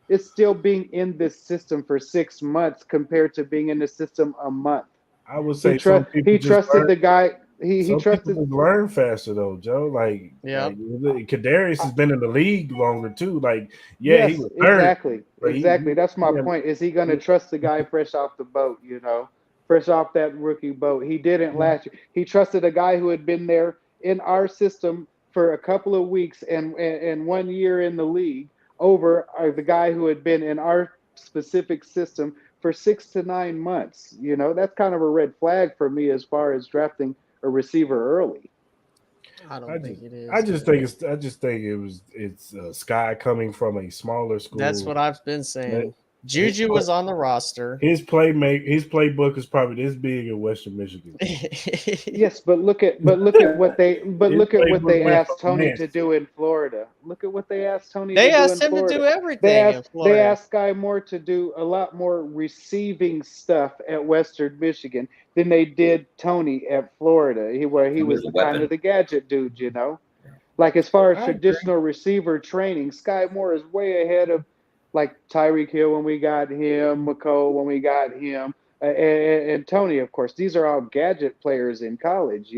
It's still being in this system for 6 months compared to being in the system a month. I would say he trusted the guy. He trusted. Learn faster though, Joe. Like, Kadarius has been in the league longer too. Like, yes, he was hurt. Exactly. That's my point. Is he going to trust the guy fresh off the boat? Fresh off that rookie boat. He didn't last year. He trusted a guy who had been there in our system for a couple of weeks and 1 year in the league over the guy who had been in our specific system for 6 to 9 months. That's kind of a red flag for me as far as drafting a receiver early. I don't think it is. I just think it's Sky coming from a smaller school. That's what I've been saying. Juju was on the roster. His playbook is probably this big in Western Michigan. Yes, but look at what they asked Tony to do in Florida. Look at what they asked Tony. They to asked do in him Florida. to do everything in Florida. They asked Sky Moore to do a lot more receiving stuff at Western Michigan than they did Tony at Florida. He was kind of the gadget dude, Like as far as traditional receiver training, Sky Moore is way ahead of like Tyreek Hill when we got him, McCole when we got him, and Tony, of course. These are all gadget players in college,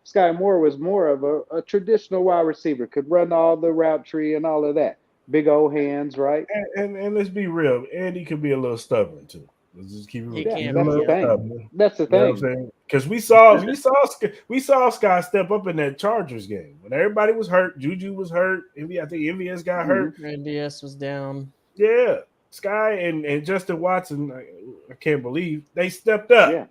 Sky Moore was more of a traditional wide receiver, could run all the route tree and all of that. Big old hands, right? And let's be real, Andy could be a little stubborn too. Let's just keep it real. That's the thing. Because we saw Sky step up in that Chargers game when everybody was hurt. Juju was hurt. I think MVS got hurt. MVS was down. Yeah, Sky and Justin Watson, I can't believe they stepped up.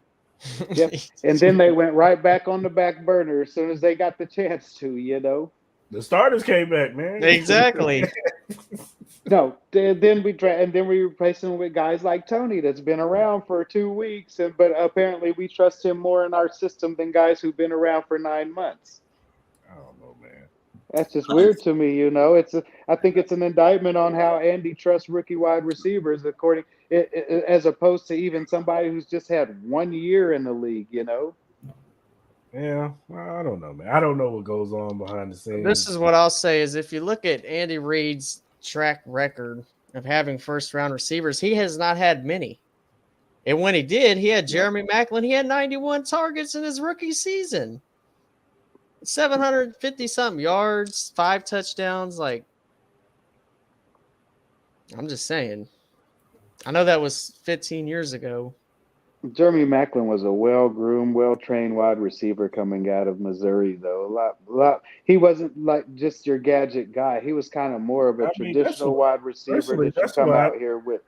Yeah. And then they went right back on the back burner as soon as they got the chance to, The starters came back, man. Exactly. No, then we replaced them with guys like Tony that's been around for 2 weeks, but apparently we trust him more in our system than guys who've been around for 9 months. I don't know, man. That's just weird to me, I think it's an indictment on how Andy trusts rookie wide receivers, as opposed to even somebody who's just had 1 year in the league, Yeah, well, I don't know, man. I don't know what goes on behind the scenes. This is what I'll say is if you look at Andy Reid's track record of having first-round receivers, he has not had many. And when he did, he had Jeremy Maclin. He had 91 targets in his rookie season. 750-something yards, 5 touchdowns. Like, I'm just saying. I know that was 15 years ago. Jeremy Maclin was a well-groomed, well-trained wide receiver coming out of Missouri, though. A lot. He wasn't like just your gadget guy. He was kind of more of a traditional wide receiver that you come out here with.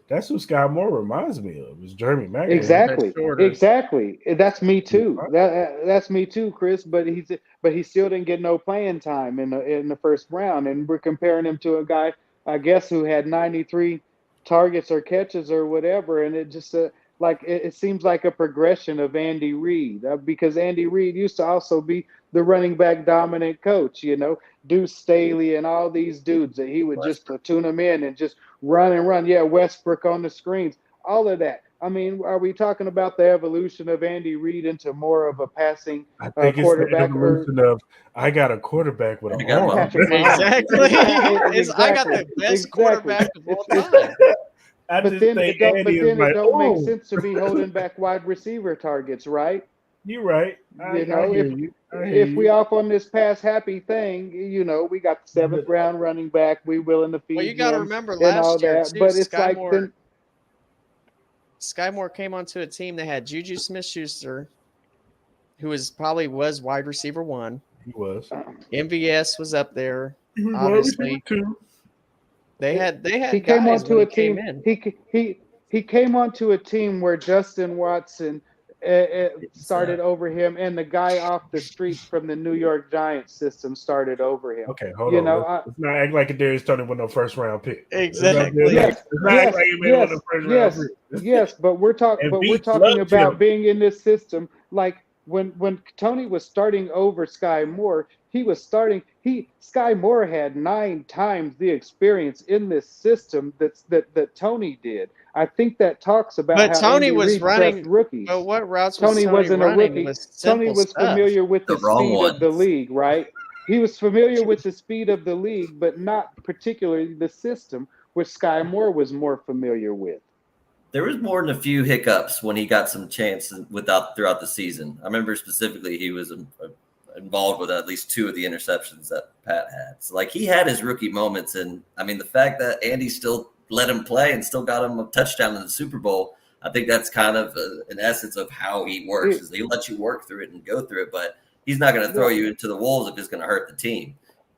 That's who Sky Moore reminds me of. Is Jeremy Maclin? Exactly. That's me too. That's me too, Chris. But he still didn't get no playing time in the first round, and we're comparing him to a guy, I guess, who had 93 targets or catches or whatever, and it just it seems like a progression of Andy Reid, because Andy Reid used to also be the running back dominant coach, Deuce Staley and all these dudes that he would just platoon them in and just run and run. Yeah, Westbrook on the screens, all of that. I mean, are we talking about the evolution of Andy Reid into more of a passing quarterback? It's the evolution of I got a quarterback with an arm. Exactly. I got the best quarterback of all time. But then it don't. But then it don't make oh, sense to be holding back wide receiver targets, right? you're right. I hear you. I hear if we you. off on this pass happy thing, we got the 7th round running back. We willing to feed Well, you got to him remember and all last year that. too. But it's like then Sky Moore came onto a team that had Juju Smith-Schuster, who was wide receiver 1. He was. MVS was up there. He was Obviously, 2. they had he came guys onto when a he came team. in. He came onto a team where Justin Watson started over him, and the guy off the street from the New York Giants system started over him. Okay, hold on. Let's not act like Darius started with no first round pick. Exactly. Yes, but we're talking about being in this system. Like when Tony was starting over Sky Moore, Sky Moore had 9 times the experience in this system that Tony did. I think that talks about But how Tony Andy was Reid running trusts rookies. But what routes was Tony wasn't running? a rookie. Was Tony was stuff. familiar with the speed ones. of the league, right? He was familiar with the speed of the league, but not particularly the system, which Sky Moore was more familiar with. There was more than a few hiccups when he got some chances throughout the season. I remember specifically he was involved with at least 2 of the interceptions that Pat had. So, like, he had his rookie moments. And, I mean, the fact that Andy still let him play and still got him a touchdown in the Super Bowl, I think that's kind of an essence of how he works. Is he lets you work through it and go through it, but he's not going to throw you into the wolves if it's going to hurt the team.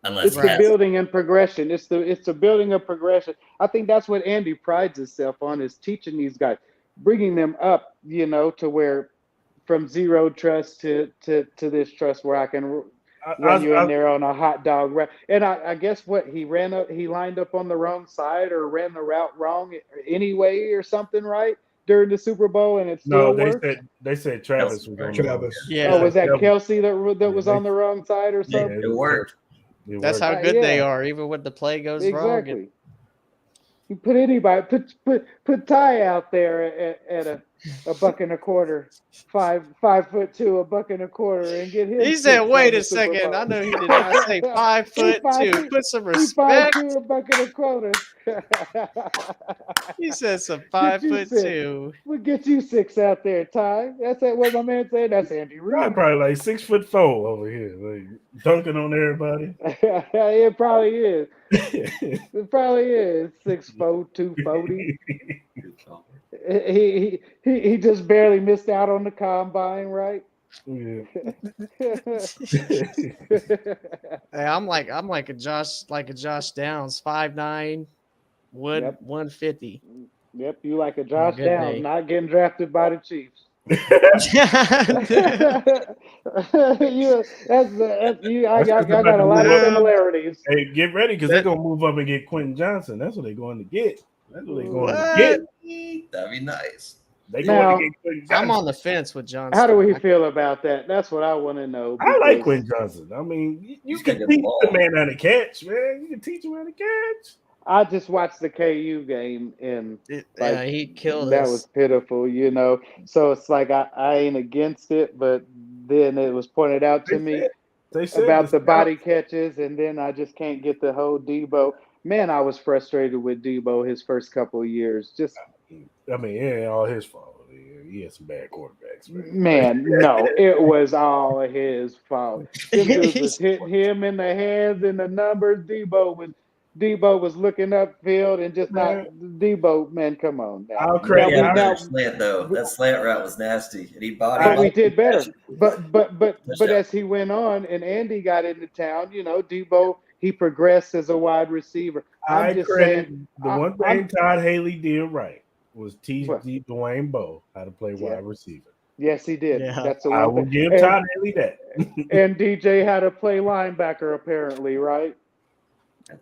It's the building and progression. It's the building of progression. I think that's what Andy prides himself on, is teaching these guys, bringing them up, to where from zero trust to this trust where I can run you in there on a hot dog route. And I guess what he lined up on the wrong side or ran the route wrong anyway or something, right? During the Super Bowl, and it still worked. They said Travis was on Travis. Yeah. Oh, was that Kelsey that was on the wrong side or something? Yeah, it worked. That's how good they are, even when the play goes wrong. Exactly. You put anybody, put Ty out there at a $1.25, 5'2", $1.25, and get him. He said, "Wait a second! I know he did not say 5'2". Put some respect. 5'2", $1.25. He said some 5'2". We'll get you 6 out there, Ty. That's what my man said. That's Andy Reid. Probably like 6'4" over here, like dunking on everybody. It probably is. It probably is 6'4", 240. He just barely missed out on the combine, right? Yeah. Hey, I'm like a Josh Downs, 5'9", 150. Yep, you like a Josh Downs, not getting drafted by the Chiefs. I got a lot of similarities. Hey, get ready because they're gonna move up and get Quentin Johnson. That's what they're going to get. That's what they're going to get. That'd be nice. They going to get Quentin Johnson. I'm on the fence with Johnson. How do we feel about that? That's what I want to know. I like Quentin Johnson. I mean, you can teach the man how to catch, man. You can teach him how to catch. I just watched the KU game and he killed that us. was pitiful, So it's like I ain't against it, but then it was pointed out to me about the body catches, and then I just can't get the whole Debo. Man, I was frustrated with Debo his first couple of years. It ain't all his fault. He had some bad quarterbacks. Man, no, it was all his fault. Them dudes was hitting him in the hands and the numbers. Debo was looking upfield and just not Debo. Man, come on now. I'll credit that slant though. That slant route was nasty, and he But we did better. But as he went on and Andy got into town, Debo, he progressed as a wide receiver. The one thing Todd Haley did right was teach Dwayne Bowe how to play wide receiver. Yes, he did. Yeah. That's the I will give Todd Haley that. And DJ had to play linebacker, apparently, right?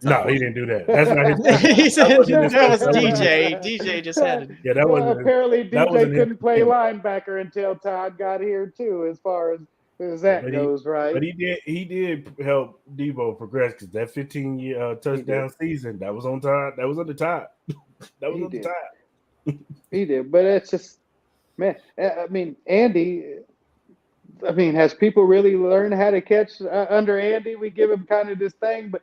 No, he didn't do that. That's not his. He said that was DJ. DJ just had it. Yeah, that wasn't. Apparently, DJ couldn't play linebacker until Todd got here too. As far as that goes, right? But he did help Debo progress because that 15-year touchdown season that was on Todd. That was under Todd. That was under Todd. He did, but it's just, man. I mean, Andy. I mean, has people really learned how to catch under Andy? We give him kind of this thing, but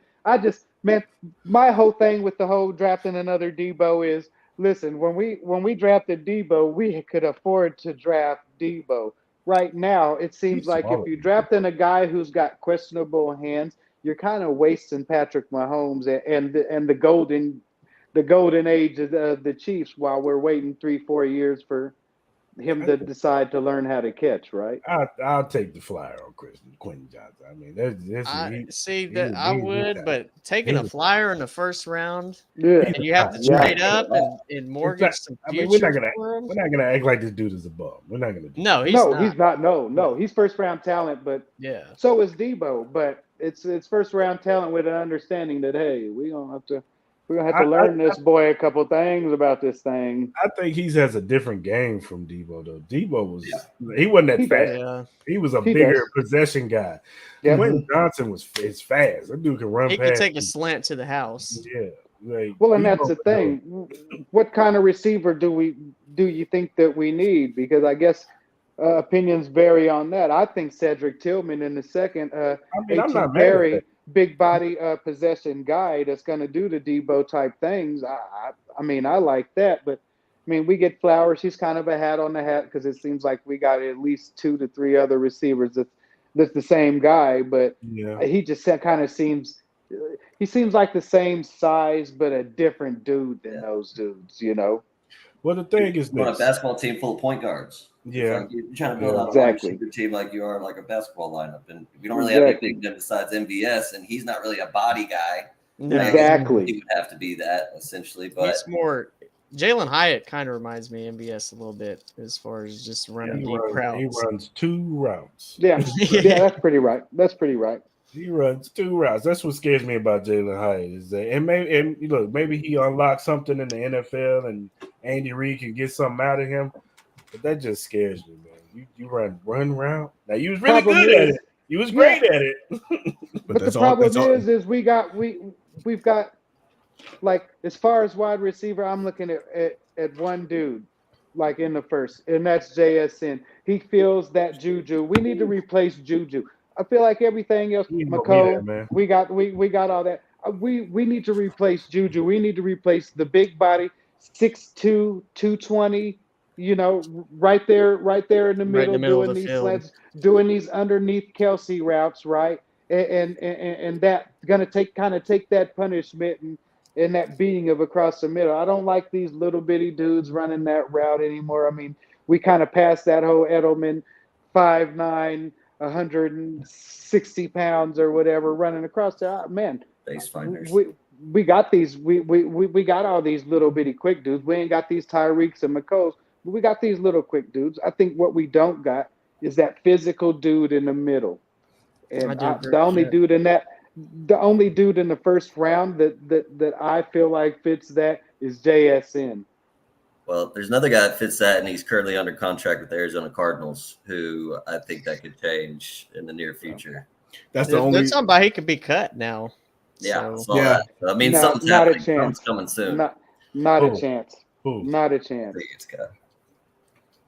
my whole thing with the whole drafting another Debo is, listen, when we drafted Debo, we could afford to draft Debo. Right now, it seems He's like if solid. you draft in a guy who's got questionable hands, you're kind of wasting Patrick Mahomes and the golden age of the Chiefs while we're waiting 3-4 years for him to decide to learn how to catch. Right? I'll take the flyer on Quentin Johnson. I mean, I see he that I would, but taking a was- flyer in the first round Yeah. and you have to Yeah. trade up and mortgage some I mean, future for him. we're not gonna act like this dude is a bum. We're not gonna do No, that. he's No, not. he's not. No, he's first round talent, but Yeah. so is Debo. But it's first round talent with an understanding that hey, we're gonna have to learn this boy a couple things about this thing. I think he has a different game from Debo though. Debo he wasn't that He fast. does. Yeah. He was a He bigger does. possession guy. Yeah. Quentin Johnson is fast. That dude can run He past. could take a slant to the house. Yeah. Like, Well, and that's Debo the would thing. What kind of receiver do you think that we need? Because I guess opinions vary on that. I think Cedric Tillman in the second, I mean, I'm A.T. not mad at Perry, that. big body possession guy that's going to do the Debo type things. I mean, I like that, but I mean, we get Flowers. He's kind of a hat on the hat because it seems like we got at least 2 to 3 other receivers that's the same guy, but Yeah. he just kind of seems. He seems like the same size, but a different dude than those dudes, you know. Well, the thing is On a this. basketball team full of point guards. Yeah. You're trying to build out a Exactly. wide receiver team like you are like a basketball lineup, and we don't really have anything besides MVS, and he's not really a body guy. No. Exactly. He would have to be that essentially, but He's more Jalen Hyatt kind of reminds me of MBS a little bit as far as just running deep routes. He runs 2 routes. Yeah, that's pretty right. That's pretty right. He runs 2 routes. That's what scares me about Jalen Hyatt is that, maybe he unlocks something in the NFL and Andy Reid can get something out of him, but that just scares me, man. You run one route. Now you was really good at it. You was great at it. But the problem is we've got like as far as wide receiver, I'm looking at one dude like in the first, and that's JSN. He feels that Juju. We need to replace Juju. I feel like everything else, McCole, we got all that. We need to replace Juju. We need to replace the big body, 6'2", 220. You know, right there in the middle, doing these sleds, doing these underneath Kelsey routes, right? And that gonna take that punishment and that beating of across the middle. I don't like these little bitty dudes running that route anymore. I mean, we kind of passed that whole Edelman 5'9", 160 pounds or whatever running across there. Man, base finders. We got these. We got all these little bitty quick dudes. We ain't got these Tyreeks and McCoys, but we got these little quick dudes. I think what we don't got is that physical dude in the middle. And the only dude in the first round that I feel like fits that is JSN. Well, there's another guy that fits that, and he's currently under contract with the Arizona Cardinals, who I think that could change in the near future. That's something about he could be cut now. Yeah, so. that. I mean, something's happening. Something's coming soon. Not a chance. Who? Not a chance. Who gets cut?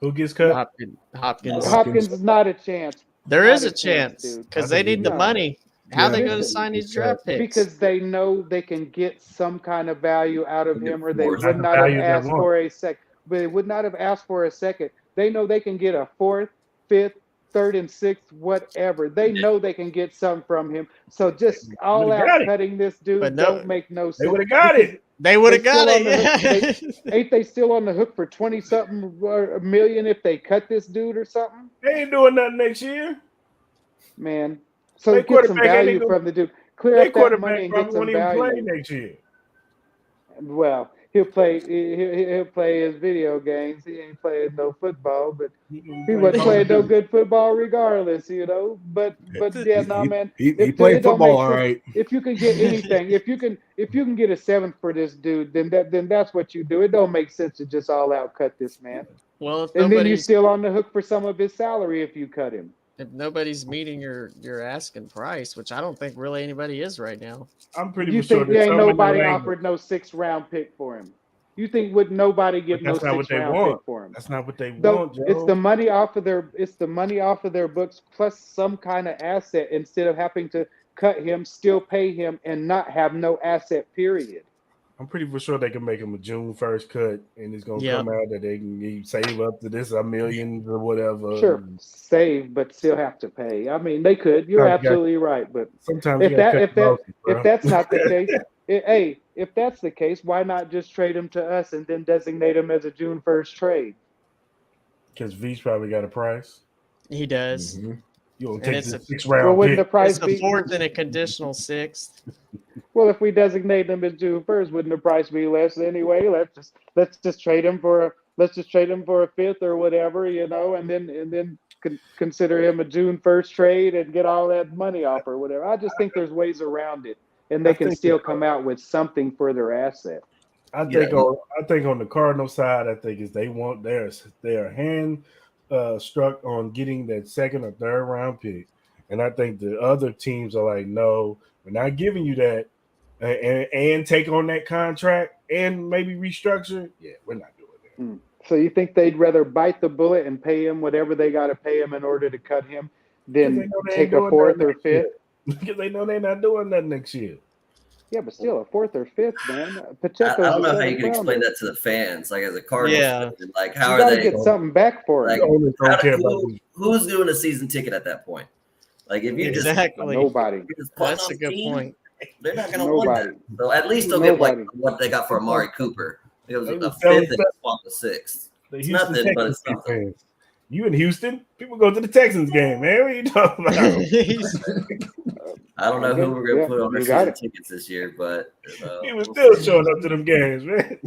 Who gets cut? Hopkins is not a chance. There is a chance because they need the money. How are they going to sign these draft picks? Because they know they can get some kind of value out of him, or they would not have asked for a second. But they would not have asked for a second. They know they can get a 4th, 5th, 3rd, and 6th, whatever. They know they can get some from him. So just all out cutting this dude don't make no sense. They would have got it. They would have got it. Ain't they still on the hook for 20-something million if they cut this dude or something? They ain't doing nothing next year, man. So get some value from the dude. Clear up that money and get some value. Play next year. Well, he'll play his video games. He ain't playing no football, but he wasn't playing no good football regardless, you know. But yeah, no, man. He played football all right. If you can get anything, if you can get a 7th for this dude, then that's what you do. It don't make sense to just all out cut this man. Well, and then you're still on the hook for some of his salary if you cut him. If nobody's meeting your asking price, which I don't think really anybody is right now. I'm pretty sure. You think ain't nobody offered no 6th round pick for him? You think would nobody give no 6th round pick for him? That's not what they want, Joe. It's the money off of their books plus some kind of asset instead of having to cut him, still pay him, and not have no asset. Period. I'm pretty for sure they can make him a June 1st cut, and it's gonna come out that they can save up to this $1 million or whatever. Sure, save, but still have to pay. I mean, they could. You're absolutely right, but sometimes if that's not the case, if that's the case, why not just trade him to us and then designate him as a June 1st trade? Because Veach probably got a price. He does. Mm-hmm. You don't And take it's the a- 6th round Well, wouldn't pick. the price It's be the fourth and a conditional sixth. Well, if we designate him as June 1st, wouldn't the price be less anyway? Let's just trade him for a fifth or whatever, and then consider him a June 1st trade and get all that money off or whatever. I just think there's ways around it, and they can still come out with something for their asset. I think on the Cardinal side, I think is they want their hand struck on getting that 2nd or 3rd round pick, and I think the other teams are like, no, we're not giving you that, and take on that contract and maybe restructure. Yeah, we're not doing that. So you think they'd rather bite the bullet and pay him whatever they got to pay him in order to cut him than take a 4th or 5th? Because they know they're not doing that next year. Yeah, but still a 4th or 5th, man. I Pacheco's don't know how a you can 7th explain rounder. that to the fans. Like as a Cardinals fan, like how You are gotta they get something back for like him? who's doing a season ticket at that point? Like if you Exactly. Nobody. That's a good point. They're not going to want that. So at least they'll get like what they got for Amari Cooper. It was a 5th and swap the 6th. It's nothing, but it's something. You in Houston? People go to the Texans game, man. What are you talking about? I don't know who we're going to put on our season tickets this year, but he was still showing up to them games, man.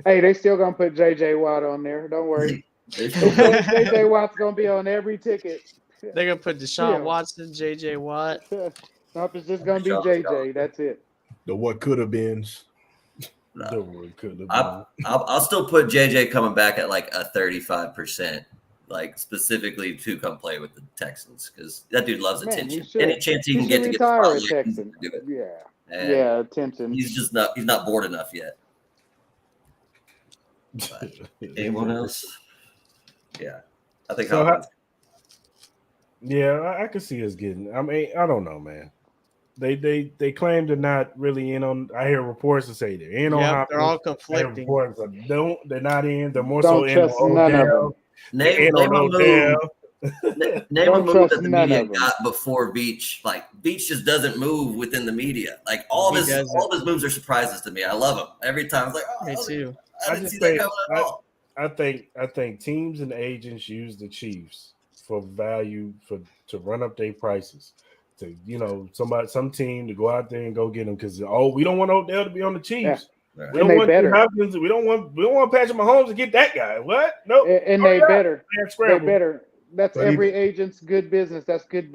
Hey, they still gonna put JJ Watt on there. Don't worry. JJ Watt's gonna be on every ticket. They're gonna put Deshaun Watson, JJ Watt. Nope, it's just gonna be JJ. That's it. The what could have been. I'll still put JJ coming back at like a 35%, like specifically to come play with the Texans because that dude loves attention. Any chance he can get to retire get a Texan. Yeah, attention. He's not bored enough yet. But anyone else? Yeah, I think. I can see us getting. I mean, I don't know, man. They claim they're not really in on. I hear reports that say they're in on. Hopkins. They're all conflicting. They're not in. They're more don't so trust in none Odell. of them. Name a move that the media got before Beach. Like Beach just doesn't move within the media. Like all of his moves are surprises to me. I love him every time. It's like, me too. I think teams and agents use the Chiefs for value to run up their prices. To some team to go out there and go get them because we don't want Odell to be on the Chiefs. Yeah. We don't want Hopkins. We don't want Patrick Mahomes to get that guy. What? Nope. And they better. They better. That's every agent's good business. That's good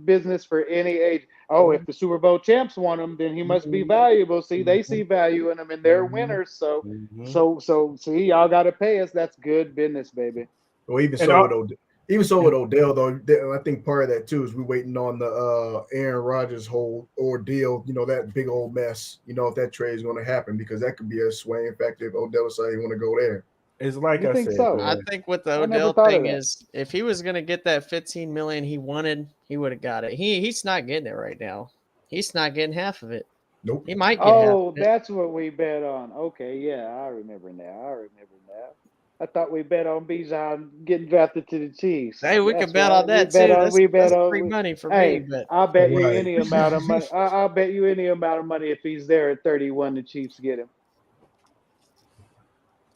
business for any agent. Oh, if the Super Bowl champs want him, then he must be valuable. See, they see value in him, and they're winners. So see, y'all got to pay us. That's good business, baby. Well, even so with Odell, though, I think part of that too is we're waiting on the Aaron Rodgers whole ordeal. That big old mess. If that trade is going to happen, because that could be a swaying factor if Odell decides he want to go there. It's like I said. So? I think what the Odell thing is, if he was going to get that $15 million he wanted, he would have got it. He's not getting it right now. He's not getting half of it. Nope. He might get half of it. That's what we bet on. Okay, yeah, I remember now. I thought we bet on Bijan getting drafted to the Chiefs. Hey, we could bet on that too. That's free money for me. But I'll bet you any amount of money. I'll bet you any amount of money if he's there at 31, the Chiefs get him.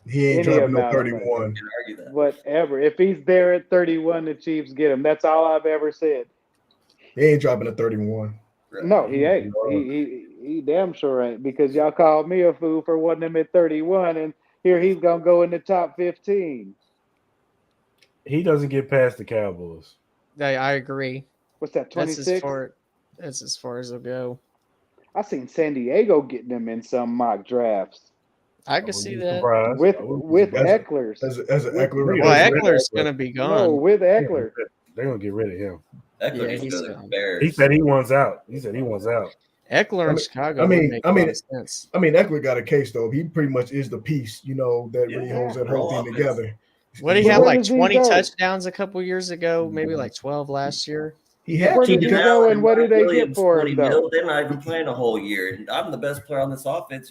He ain't dropping no 31. Whatever. If he's there at 31, the Chiefs get him. That's all I've ever said. He ain't dropping a 31. No, he ain't. He damn sure ain't, because y'all called me a fool for wanting him at 31, and here he's gonna go in the top 15. He doesn't get past the Cowboys. I agree. What's that? 26. That's as far as it'll go. I seen San Diego getting him in some mock drafts. I can see that with Eckler's. As an Eckler. Well, Eckler's gonna be gone. No, with Eckler. They're gonna get rid of him. Eckler he said he wants out. Eckler in Chicago. I mean, Eckler got a case though. He pretty much is the piece, that really holds that whole thing together. What did he have, like 20 touchdowns a couple years ago? Maybe like 12 last year. He had Where did he go, and what did they get for him? They're not even playing a whole year. And I'm the best player on this offense.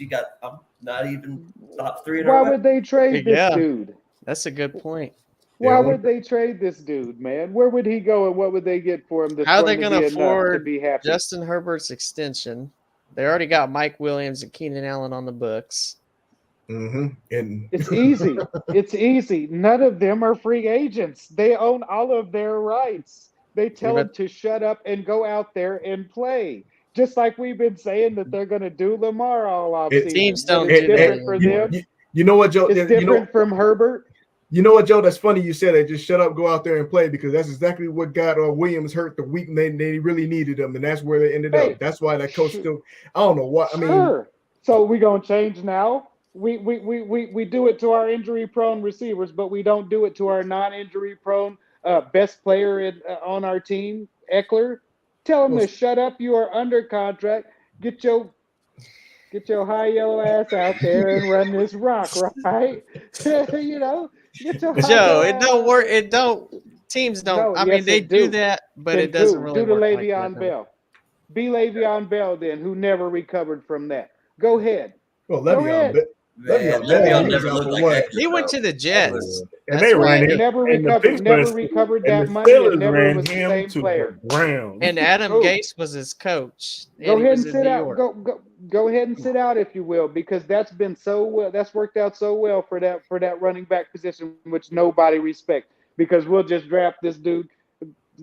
not even top 3 in Why our would they trade this Yeah. dude? That's a good point. Why Yeah, would they trade this dude, man? Where would he go and what would they get for him that's How are they going to going be to enough to afford be happy? Justin Herbert's extension? They already got Mike Williams and Keenan Allen on the books. And It's easy. It's easy. None of them are free agents. They own all of their rights. They tell Yeah, them to shut up and go out there and play. Just like we've been saying that they're going to do Lamar all offseason. Teams But don't it's do different that for anymore. them. you know what, Joe? It's different from Herbert. You know what, Joe? That's funny you said that. Just shut up, go out there and play, because that's exactly what got Williams hurt the week they really needed him, and that's where they ended Hey, up. That's why that coach still. I don't know what. I mean, Sure. So we gonna change now. We do it to our injury prone receivers, but we don't do it to our non-injury prone best player on our team, Eckler. Tell him to shut up. You are under contract. Get your high yellow ass out there and run this rock, right? You know, get your high Joe, yellow it ass don't out work. there. It don't. Teams don't. No, I mean, yes, they it do do. that, but Then it doesn't really do the work like that. Le'Veon though. Bell. Be Le'Veon Bell then, who never recovered from that. Go ahead. well, Go Le'Veon, ahead. Man, Le'Veon, Le'Veon he was never out looked for like what? Eckler, He went though. to the Jets. And That's they why. ran him. Never And the recovered. Never Pittsburgh recovered and that the money, and Steelers never ran was the him same to player. the ground. And Adam Ooh. Gase was his coach. Go And he ahead was and in sit New out. York. Go ahead and sit out if you will, because that's been so well. That's worked out so well for that running back position, which nobody respects. Because we'll just draft this dude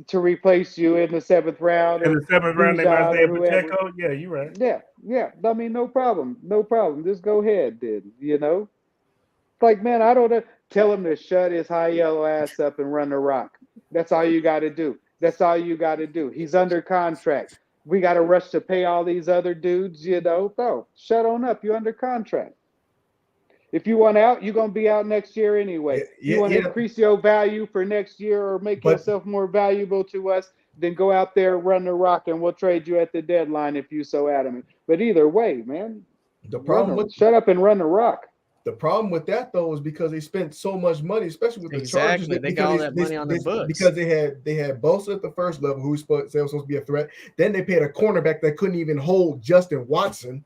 to replace you in the 7th round, In or the 7th round, they Bijan got or Isaiah whoever. Pacheco. Yeah, you're right. Yeah. I mean, no problem. Just go ahead, then. You know, like, man, I don't know. Tell him to shut his high yellow ass up and run the rock. That's all you got to do. That's all you got to do. He's under contract. We got to rush to pay all these other dudes. You know, no, shut on up. You're under contract. If you want out, you're gonna be out next year anyway. You want to increase your value for next year or make yourself more valuable to us, then go out there, run the rock, and we'll trade you at the deadline if you so adamant. But either way, man, shut up and run the rock. The problem with that though is because they spent so much money, especially with the Chargers. They got all that money on the books because they had Bosa at the first level, who was supposed to be a threat. Then they paid a cornerback that couldn't even hold Justin Watson.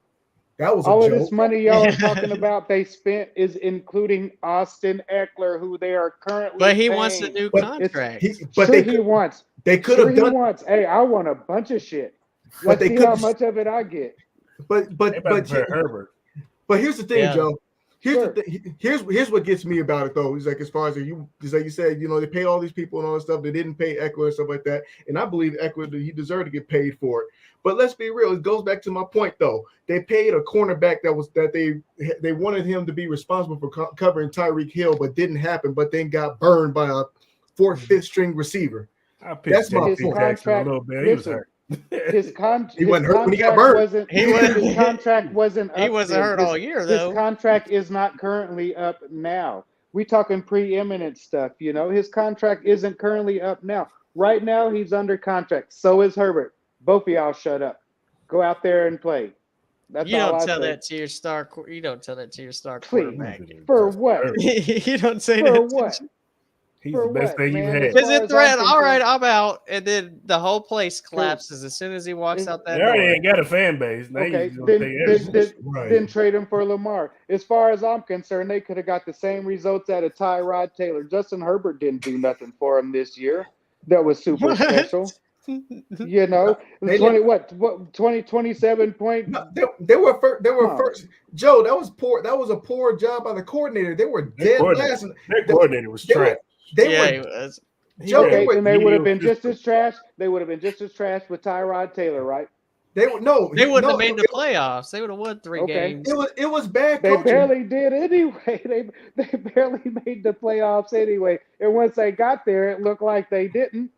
That was all a of joke. This money y'all are talking about they spent is including Austin Eckler, who they are currently. But he paying. wants a new contract. He wants. They could have done. He wants. Hey, I want a bunch of shit. Let's see how much of it I get. But Herbert. But here's the thing, Joe. Here's what gets me about it though. Is like, as far as you said, you know, they pay all these people and all this stuff. They didn't pay Eckler and stuff like that. And I believe Eckler, he deserved to get paid for it. But let's be real. It goes back to my point though. They paid a cornerback that they wanted him to be responsible for covering Tyreek Hill, but didn't happen. But then got burned by a 4th, 5th string receiver. That's my point. Contract a little bit. He was hurt. His contract wasn't up. He wasn't hurt all year though. His contract is not currently up now. We talking preeminent stuff, you know. His contract isn't currently up now. Right now, he's under contract. So is Herbert. Both of y'all shut up. Go out there and play. That's you all don't I tell say. that to your star. You don't tell that to your star Please. quarterback. For what? You don't say For that. what? He's the best thing you've had. Because it threat. All right, I'm out, and then the whole place collapses as soon as he walks out that They door. already ain't got a fan base. Now Okay, right. then trade him for Lamar. As far as I'm concerned, they could have got the same results out of Tyrod Taylor. Justin Herbert didn't do nothing for him this year. That was super special. You know, 27 point. No, they were first. Joe, that was poor. That was a poor job by the coordinator. They were dead last. Their coordinator was trash. Okay, and they would have been just as trash. They would have been just as trash with Tyrod Taylor, right? They wouldn't have made the playoffs. They would have won 3 games. It was bad They coaching. barely did anyway. They barely made the playoffs anyway. And once they got there, it looked like they didn't.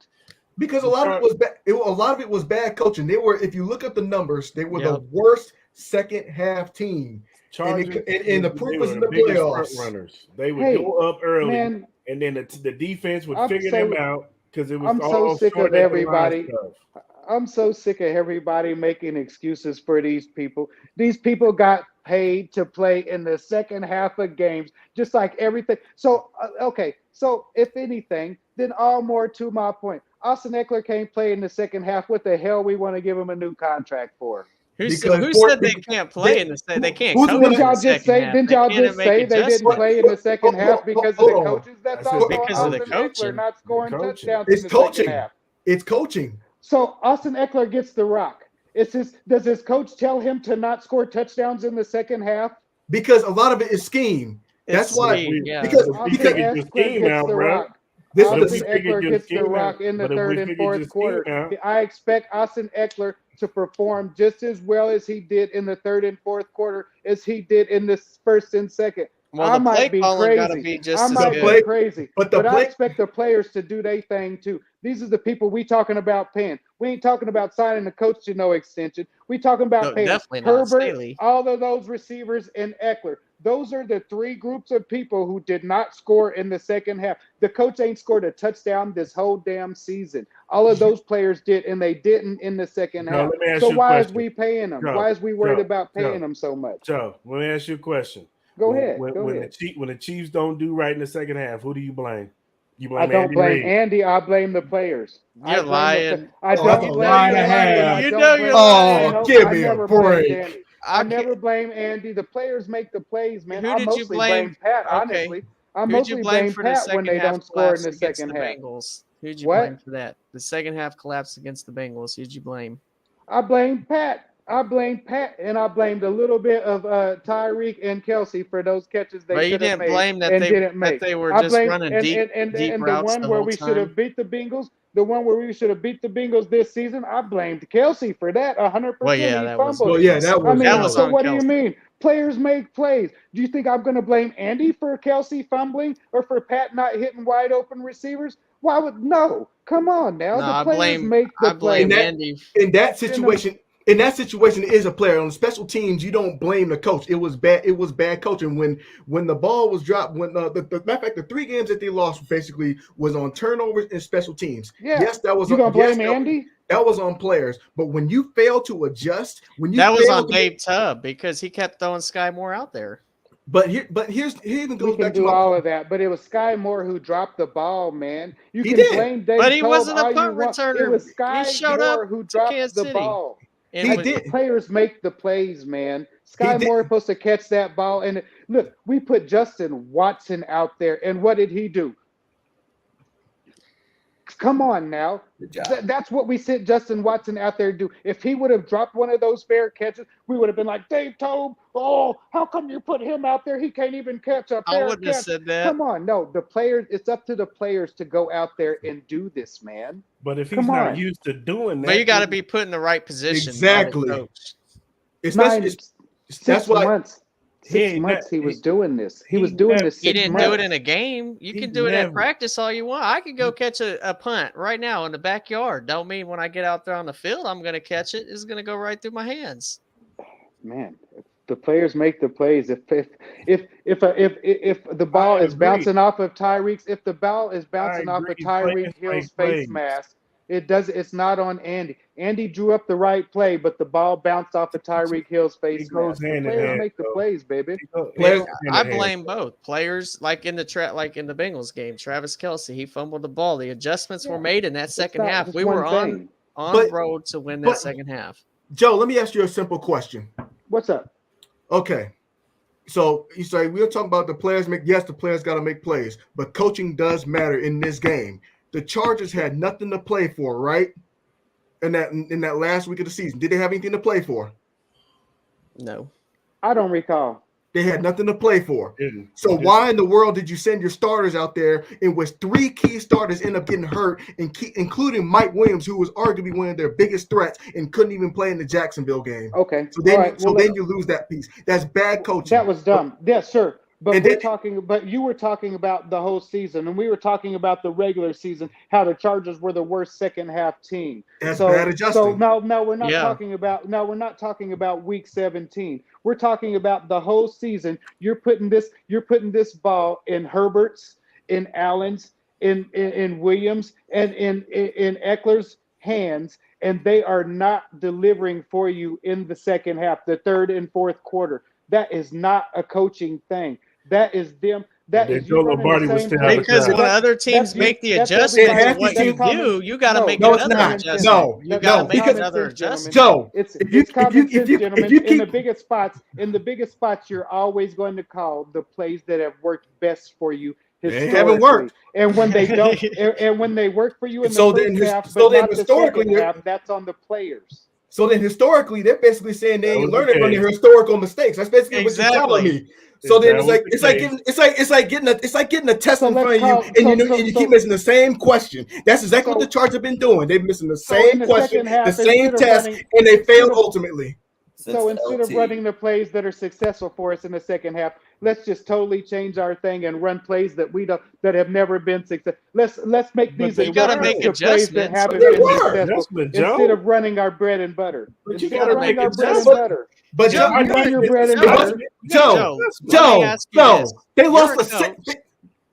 Because a lot of it was bad. A lot of it was bad coaching. They were, if you look at the numbers, they were the worst second half team. And the proof was in the playoffs. Runners. They would go up early, man, and then the defense would figure them out because it was I'm all so sick of everybody. stuff. I'm so sick of everybody making excuses for these people. These people got paid to play in the second half of games, just like everything. So, okay. So, if anything, then all more to my point. Austin Eckler can't play in the second half. What the hell we want to give him a new contract for? Who Because said they can't play in the second? They can't who's coach gonna- in the second half. Didn't They y'all can't just make say they didn't adjustments. play in the second half because of the Hold on. coaches? That's I said also because of the Austin Eckler coaching. not scoring The coaching. touchdowns It's in the coaching. second half. It's coaching. So Austin Eckler gets the rock. Does his coach tell him to not score touchdowns in the second half? Because a lot of it is scheme. That's It's why. scheme, yeah. Because If we Austin figured your Eckler scheme gets out, the bro. rock. this But if Austin we figured Eckler your gets the scheme rock out- in the but if we third and figured your fourth scheme quarter. out- I expect Austin Eckler to perform just as well as he did in the third and fourth quarter as he did in the first and second. Well, I the might play be calling got to crazy. be just I as might good. be crazy, but but the I play- expect the players to do their thing too. These are the people we talking about paying. We ain't talking about signing a coach to no extension. We talking about No, paying definitely not. Herbert, Staley. all of those receivers, and Eckler. Those are the three groups of people who did not score in the second half. The coach ain't scored a touchdown this whole damn season. All of those players did, and they didn't in the second Joe, half. let me ask So you a why is question. we paying them? Joe, Why is we worried Joe, about paying Joe. them so much? Joe, let me ask you a question. Go ahead. When the Chiefs don't do right in the second half, who do you blame? You blame I don't Andy blame Reid. Andy. I blame the players. You're lying. I Oh, don't that's a blame lie and a Andy, and I half. You don't know blame you're Oh, lying. give I me a never blamed break. Andy. I I never can't- blame Andy. The players make the plays, man. Who I did you mostly blame? Pat, Okay. honestly. I Who'd you mostly blame blame for the Pat when second they half don't score in collapse the against second the half. Bengals? Who'd you What? blame for that? The second half collapse against the Bengals. Who'd you blame? I blame Pat. And I blamed a little bit of Tyreek and Kelsey for those catches they But you should have didn't made blame that and they didn't make. were I just blame running and deep the routes one the where whole we should have time. beat the Bengals, the one where we should have beat the Bengals this season. I blamed Kelsey for that 100%. Well, yeah, He that was fumbled Well, it. yeah, that was that was So on what do you Kelsey. mean? Players make plays. Do you think I'm going to blame Andy for Kelsey fumbling or for Pat not hitting wide open receivers? Why would no? Come on now. No, The I players blame make the I blame plays. Andy. in that situation. In that situation, it is a player. On special teams, you don't blame the coach. It was bad. It was bad coaching when the ball was dropped. When the matter of fact, the 3 games that they lost basically was on turnovers and special teams. Yeah. Yes, that was You gonna blame yes, Andy? That was on players. But when you fail to adjust, when you That was fail on to Dave Tubb because he kept throwing Sky Moore out there. but here even We goes can back to do my all point. of that, but it was Sky Moore who dropped the ball, man. You He can did. blame Dave But he Toub wasn't a all you punt want. returner. It was He Sky showed Moore up who to dropped Kansas the City. ball. And He with- did. Players make the plays, man. Sky did. Moore is supposed to catch that ball. And look, we put Justin Watson out there, and what did he do? Come on now. Good job. That's what we sent Justin Watson out there to do. If he would have dropped one of those fair catches, we would have been like, Dave Toub, oh, how come you put him out there? He can't even catch a I fair wouldn't have catch. said that. Come on. No, the players, it's up to the players to go out there and do this, man. But if he's Come not on. used to doing that, But you got to then- be put in the right position. Exactly. By the coach. Especially, that's 6 why months. He 6 ain't months ne- he was he- doing this. He he was doing never- this He 6 didn't months. do it in a game. You He can do it never- at practice all you want. I could go catch a punt right now in the backyard. Don't mean when I get out there on the field I'm going to catch it. It's going to go right through my hands. Man, the players make the plays. If the ball is agree. bouncing off of Tyreek's, if the ball is bouncing off of agree. Tyreek Players Hill's make face plays. mask, it's not on Andy. Andy drew up the right play, but the ball bounced off of Tyreek Hill's face goes mask. The hand in players hand, make the though. plays, baby. Players- I blame both players. Like in the Bengals game, Travis Kelsey, he fumbled the ball. The adjustments were made in that second half. It's We one were thing. on But- road to win that but- second half. Joe, let me ask you a simple question. What's up? Okay. So you say we're talking about the players the players got to make plays, but coaching does matter in this game. The Chargers had nothing to play for, right? In that last week of the season. Did they have anything to play for? No. I don't recall. They had nothing to play for. Didn't. So Didn't. why in the world did you send your starters out there in which 3 key starters end up getting hurt, including Mike Williams, who was arguably one of their biggest threats and couldn't even play in the Jacksonville game? Okay. So then, All right. Well, then you lose that piece. That's bad coaching. that was dumb. Yes, sir. But And we're then- talking. But you were talking about the whole season, and we were talking about the regular season. How the Chargers were the worst second half team. That's so, bad adjusting. So no, we're not Yeah. talking about. No, we're not talking about week 17. We're talking about the whole season. You're putting this ball in Herbert's, in Allen's, in Williams, and in Eckler's hands, and they are not delivering for you in the second half, the third and fourth quarter. That is not a coaching thing. That is them. That Then is you Joe running Lombardi the would same still have a play. Because job. when other teams That's you. make the That's adjustment everybody. to what That's you common. do, you got to No, make No, it's another not. adjustment. No, You That's got to no, make common because another sense, gentlemen. adjustment. Joe, It's if you common sense, if gentlemen. you In the keep biggest spots, you're always going to call the plays that have worked best for you they haven't historically. worked. And when they don't, and when they work for you in the So first then, half, so but then not the second historically, half, that's on the players. so then historically, they're basically saying they That ain't was the learning from case. their historical mistakes. That's basically what you're telling Exactly. me. So then That was the case. it's like getting a test So in let's front of you, call. and you keep missing the same question. That's exactly what the So Chargers have been doing. They're missing the so in same the question, second the half, same instead of test, running, and they instead failed of ultimately. Since So the instead of LT. running the plays that are successful for us in the second half, let's just totally change our thing and run plays that we don't that have never been successful. Let's make But these they You got to were. make adjustments to plays that adjustments. But haven't they been were. successful Adjustment, instead Joe. of running our bread and butter. But you Instead gotta of running make our bread and adjustments. butter. But Joe, You run your bread and Joe, butter. Joe, let me ask you this. Joe, they You're lost a the coach.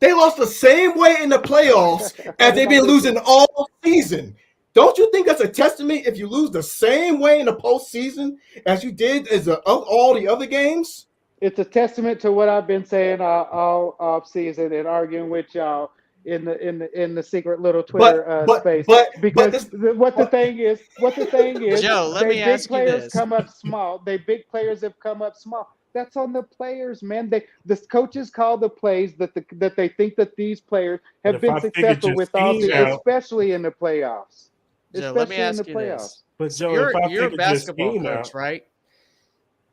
they lost the same way in the playoffs as they've been losing all season. Don't you think that's a testament if you lose the same way in the postseason as you did as all the other games? It's a testament to what I've been saying all off season and arguing with y'all in the secret little But Twitter but space. but Because this what the thing is, Joe, let they me big ask you players this. come up small. They big players have come up small. That's on the players, man. The coaches call the plays that they think that these players But have if been I figured successful your with all scheme season, out, especially in the playoffs. Joe, let me Especially in the ask you this. playoffs. but So Joe, if I you're a figured your basketball scheme coach, out, right?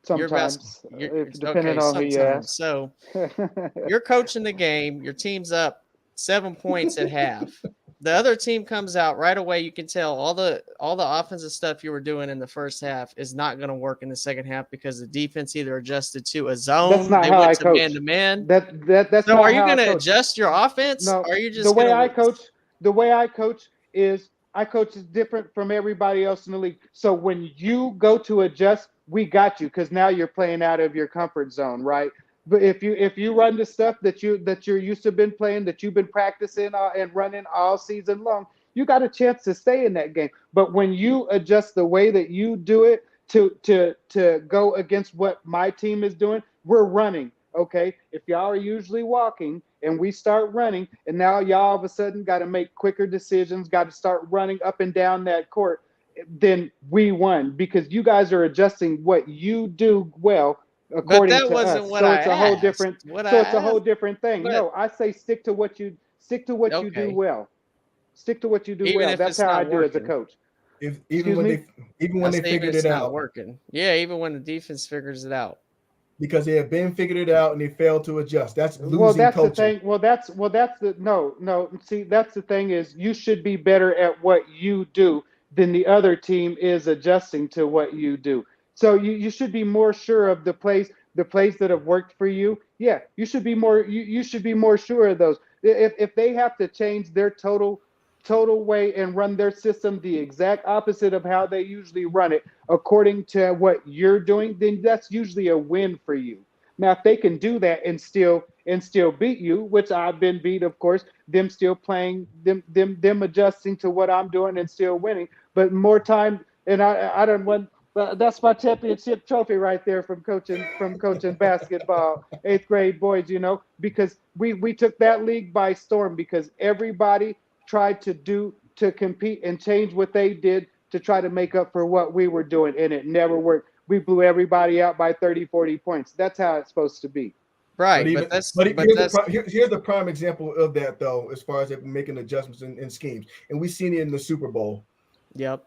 Sometimes, if depending Okay, on who you sometimes. ask. So you're coaching the game, your team's up 7 points at half. The other team comes out right away. You can tell all the offensive stuff you were doing in the first half is not going to work in the second half because the defense either adjusted to a zone, That's not they how went I to coach. man to man. That's So not are you how I going to coach. adjust your offense? No, Or are you the just going way I to coach, is I coach is different from everybody else in the league. So when you go to adjust, we got you because now you're playing out of your comfort zone, right? But if you run the stuff that you're used to been playing, that you've been practicing and running all season long, you got a chance to stay in that game. But when you adjust the way that you do it to go against what my team is doing, we're running. Okay, if y'all are usually walking and we start running, and now y'all all of a sudden got to make quicker decisions, got to start running up and down that court, then we won because you guys are adjusting what you do well But according that to wasn't us. what So I it's a whole asked. different. What So I it's a whole asked, different thing. but No, I say stick to what you do okay. well. Stick to what you do Even well. if That's it's how I not do as a working. coach. even Excuse when me. I they say even figured it's it not out working. Yeah, even when the defense figures it out. because they have been figured it out and they failed to adjust. That's Well, losing that's the coaching. thing. That's the no. See, that's the thing is you should be better at what you do than the other team is adjusting to what you do. So you should be more sure of the plays that have worked for you. Yeah, you should be more sure of those. If they have to change their total way and run their system the exact opposite of how they usually run it according to what you're doing, then that's usually a win for you. Now, if they can do that and still beat you, which I've been beat, of course, them still playing, them adjusting to what I'm doing and still winning. But more time, and I don't want. That's my championship trophy right there from coaching basketball, eighth grade boys. Because we took that league by storm because everybody tried to compete and change what they did to try to make up for what we were doing, and it never worked. We blew everybody out by 30, 40 points. That's how it's supposed to be. Right, but Here's the prime example of that though, as far as making adjustments in schemes, and we've seen it in the Super Bowl. Yep.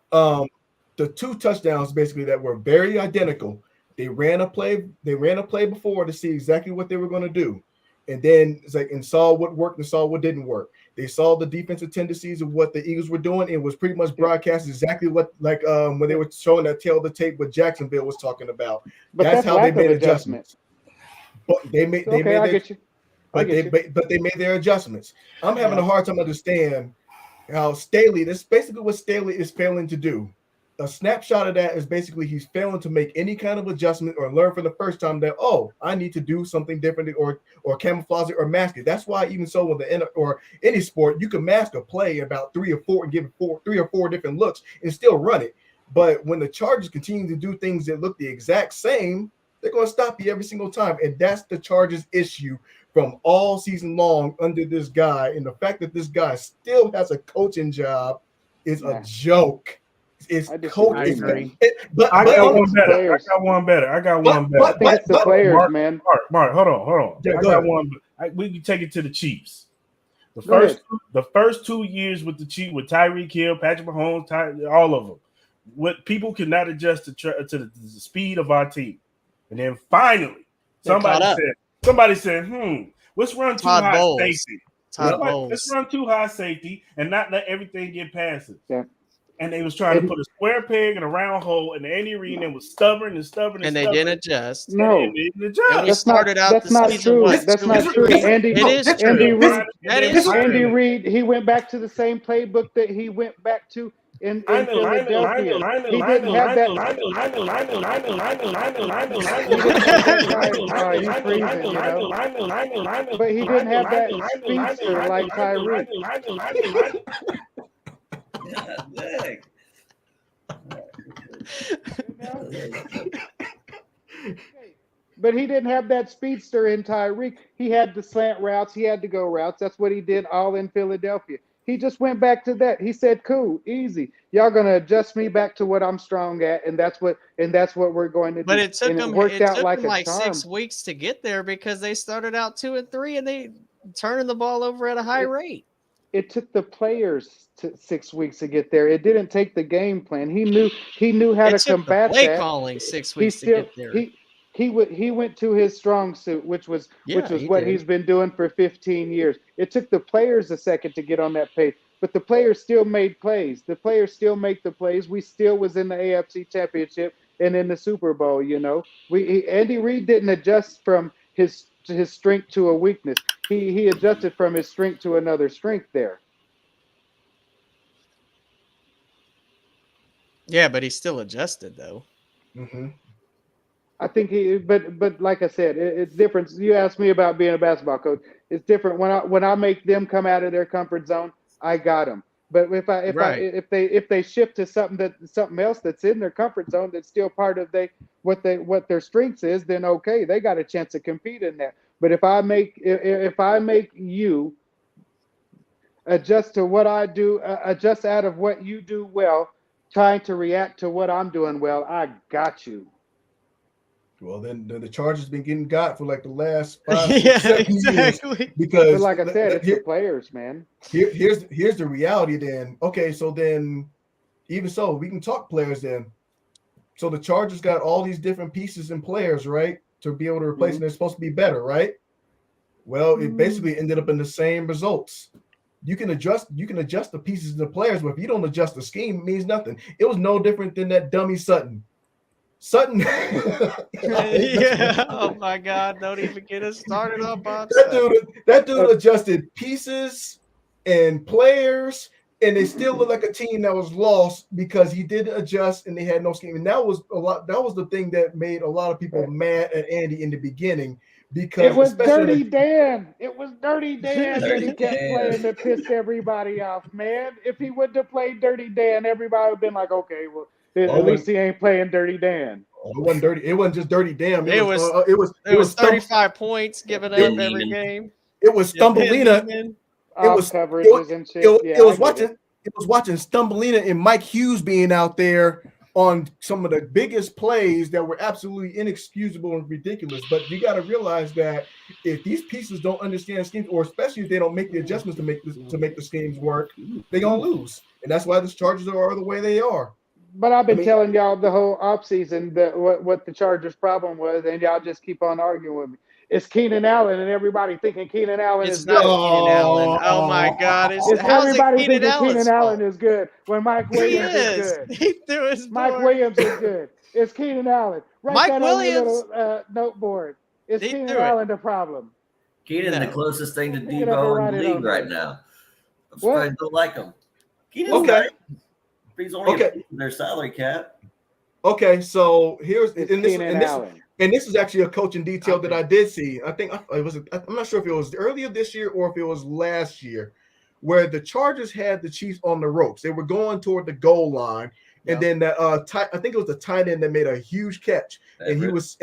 The two touchdowns basically that were very identical. They ran a play before to see exactly what they were going to do, and then it's like and saw what worked and saw what didn't work. They saw the defensive tendencies of what the Eagles were doing. It was pretty much broadcast exactly what when they were showing that tail of the tape what Jacksonville was talking about. But that's how they lack of made adjustment. adjustments. But they made I get you. but they made their adjustments. I'm having a hard time understand how Staley. That's basically what Staley is failing to do. A snapshot of that is basically he's failing to make any kind of adjustment or learn for the first time that I need to do something different or camouflage it or mask it. That's why even so with any sport you can mask a play about 3 or 4 and give it 3 or 4 different looks and still run it. But when the Chargers continue to do things that look the exact same, they're going to stop you every single time, and that's the Chargers' issue from all season long under this guy, and the fact that this guy still has a coaching job is a joke. It's I disagree, coach. I It's, agree. but I but got on- one better. players. I got one better. I got but- one better. but- I think it's the but- players, Mark, man. Mark, hold on. Yeah, I go got ahead. one. We can take it to the Chiefs. Go The first 2 years with the Chiefs, with Tyreek Hill, Patrick Mahomes, all of them, what people could not adjust to the speed of our team, and then finally somebody said, let's run too Todd high Bowles. safety. Todd Bowles. Let's run too high safety and not let everything get past us. Yeah. And they was trying to put a square peg in a round hole, and Andy Reid was stubborn, And they didn't adjust. No, And they didn't adjust. And we that's started not. out That's the not season, true. what, That's two not or true. three? Andy, It is Andy true. Reid. That is Andy true. Reid. He went back to the same playbook that he went back to in Philadelphia. He didn't have that. He's freezing, you know. But he didn't have that speedster like Tyreek. But he didn't have that speedster in Tyreek. He had the slant routes. He had to go routes. That's what he did all in Philadelphia. He just went back to that. He said, "Cool, easy. Y'all gonna adjust me back to what I'm strong at, and that's what we're going to do." But it took and them. worked It out took like them a like charm. 6 weeks to get there because they started out 2-3 and they turning the ball over at a high rate. It took the players 6 weeks to get there. It didn't take the game plan. He knew how It to took the combat play that. calling 6 He weeks still to get there. he went to his strong suit, which was he what did. he's been doing for 15 years. It took the players a second to get on that pace, but the players still made plays. The players still make the plays. We still was in the AFC Championship and in the Super Bowl. You know, Andy Reid didn't adjust from his strength to a weakness. He adjusted from his strength to another strength there. Yeah, but he still adjusted though. Mm-hmm. I think but like I said, it's different. You asked me about being a basketball coach. It's different when I make them come out of their comfort zone. I got them. But if they shift to something else that's in their comfort zone that's still part of what their strengths is, then okay, they got a chance to compete in that. But if I make you adjust to what I do, adjust out of what you do well, trying to react to what I'm doing well, I got you. Well, then the Chargers been getting got for like the last 5, 6, Yeah, 7 exactly. years because, But like I said, it's the players, man. here's the reality. Then okay, so then even so, we can talk players then. So the Chargers got all these different pieces and players, right, to be able to replace, and they're supposed to be better, right? Well, it basically ended up in the same results. You can adjust the pieces and the players, but if you don't adjust the scheme, it means nothing. It was no different than that dummy Sutton. Yeah. Oh my God! Don't even get us started on Bob. That dude adjusted pieces and players, and they still look like a team that was lost because he didn't adjust and they had no scheme. And that was the thing that made a lot of people mad at Andy in the beginning. Because it was Dirty Dan. It was Dirty Dan that he kept playing that pissed everybody off, man. If he wouldn't have played Dirty Dan, everybody would have been like, okay, well, at least he ain't playing Dirty Dan. It wasn't dirty. It wasn't just Dirty Dan. It was 35 points given up every game. It was Stumbleina. It was coverages and shit. It was watching Stumbleina and Mike Hughes being out there on some of the biggest plays that were absolutely inexcusable and ridiculous. But you got to realize that if these pieces don't understand schemes, or especially if they don't make the adjustments to make the schemes work, they're gonna lose. And that's why the Chargers are the way they are. But I've been telling y'all the whole offseason that what the Chargers' problem was, and y'all just keep on arguing with me. It's Keenan Allen, and everybody thinking Keenan Allen is good. It's not Keenan Allen. Oh my God! It's everybody thinking Keenan Allen is good when Mike Williams is good. He threw his Mike Williams is good. It's Keenan Allen. Write that on your little noteboard. It's Keenan Allen the problem. Keenan, the closest thing to Debo in the league right now. I'm surprised don't like him. Keenan's okay. He's only their salary cap. Okay, so here's Allen. And this is actually a coaching detail that I did see. I think it was. I'm not sure if it was earlier this year or if it was last year, where the Chargers had the Chiefs on the ropes. They were going toward the goal line, and then I think it was the tight end that made a huge catch, Everett. And he was,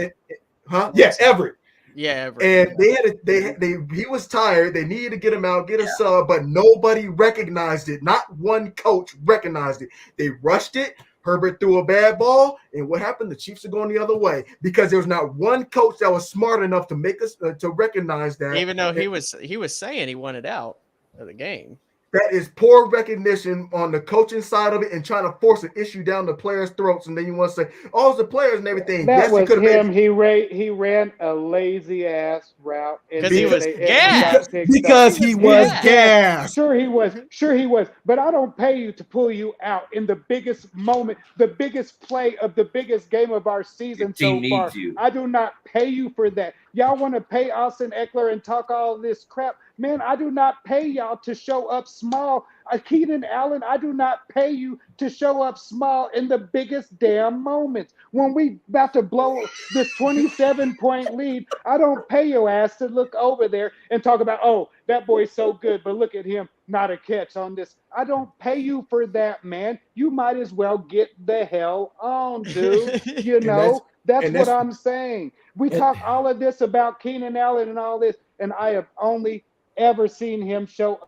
Everett. Yeah, And he was tired. They needed to get him out, get a sub, but nobody recognized it. Not one coach recognized it. They rushed it. Herbert threw a bad ball, and what happened? The Chiefs are going the other way because there was not one coach that was smart enough to make us to recognize that. Even though he was saying he wanted out of the game. That is poor recognition on the coaching side of it and trying to force an issue down the players' throats. And then you want to say, oh, it's the players and everything. That yes, was it could have him. been. He ran a lazy ass route Because he was gassed. Because he was gassed. Sure he was. But I don't pay you to pull you out in the biggest moment, the biggest play of the biggest game of our season so far. I do not pay you for that. Y'all want to pay Austin Eckler and talk all this crap. Man, I do not pay y'all to show up small. Keenan Allen, I do not pay you to show up small in the biggest damn moments. When we about to blow this 27-point lead, I don't pay your ass to look over there and talk about, oh, that boy's so good, but look at him, not a catch on this. I don't pay you for that, man. You might as well get the hell on, dude. You know, that's what I'm saying. We talk all of this about Keenan Allen and all this, and I have only ever seen him show.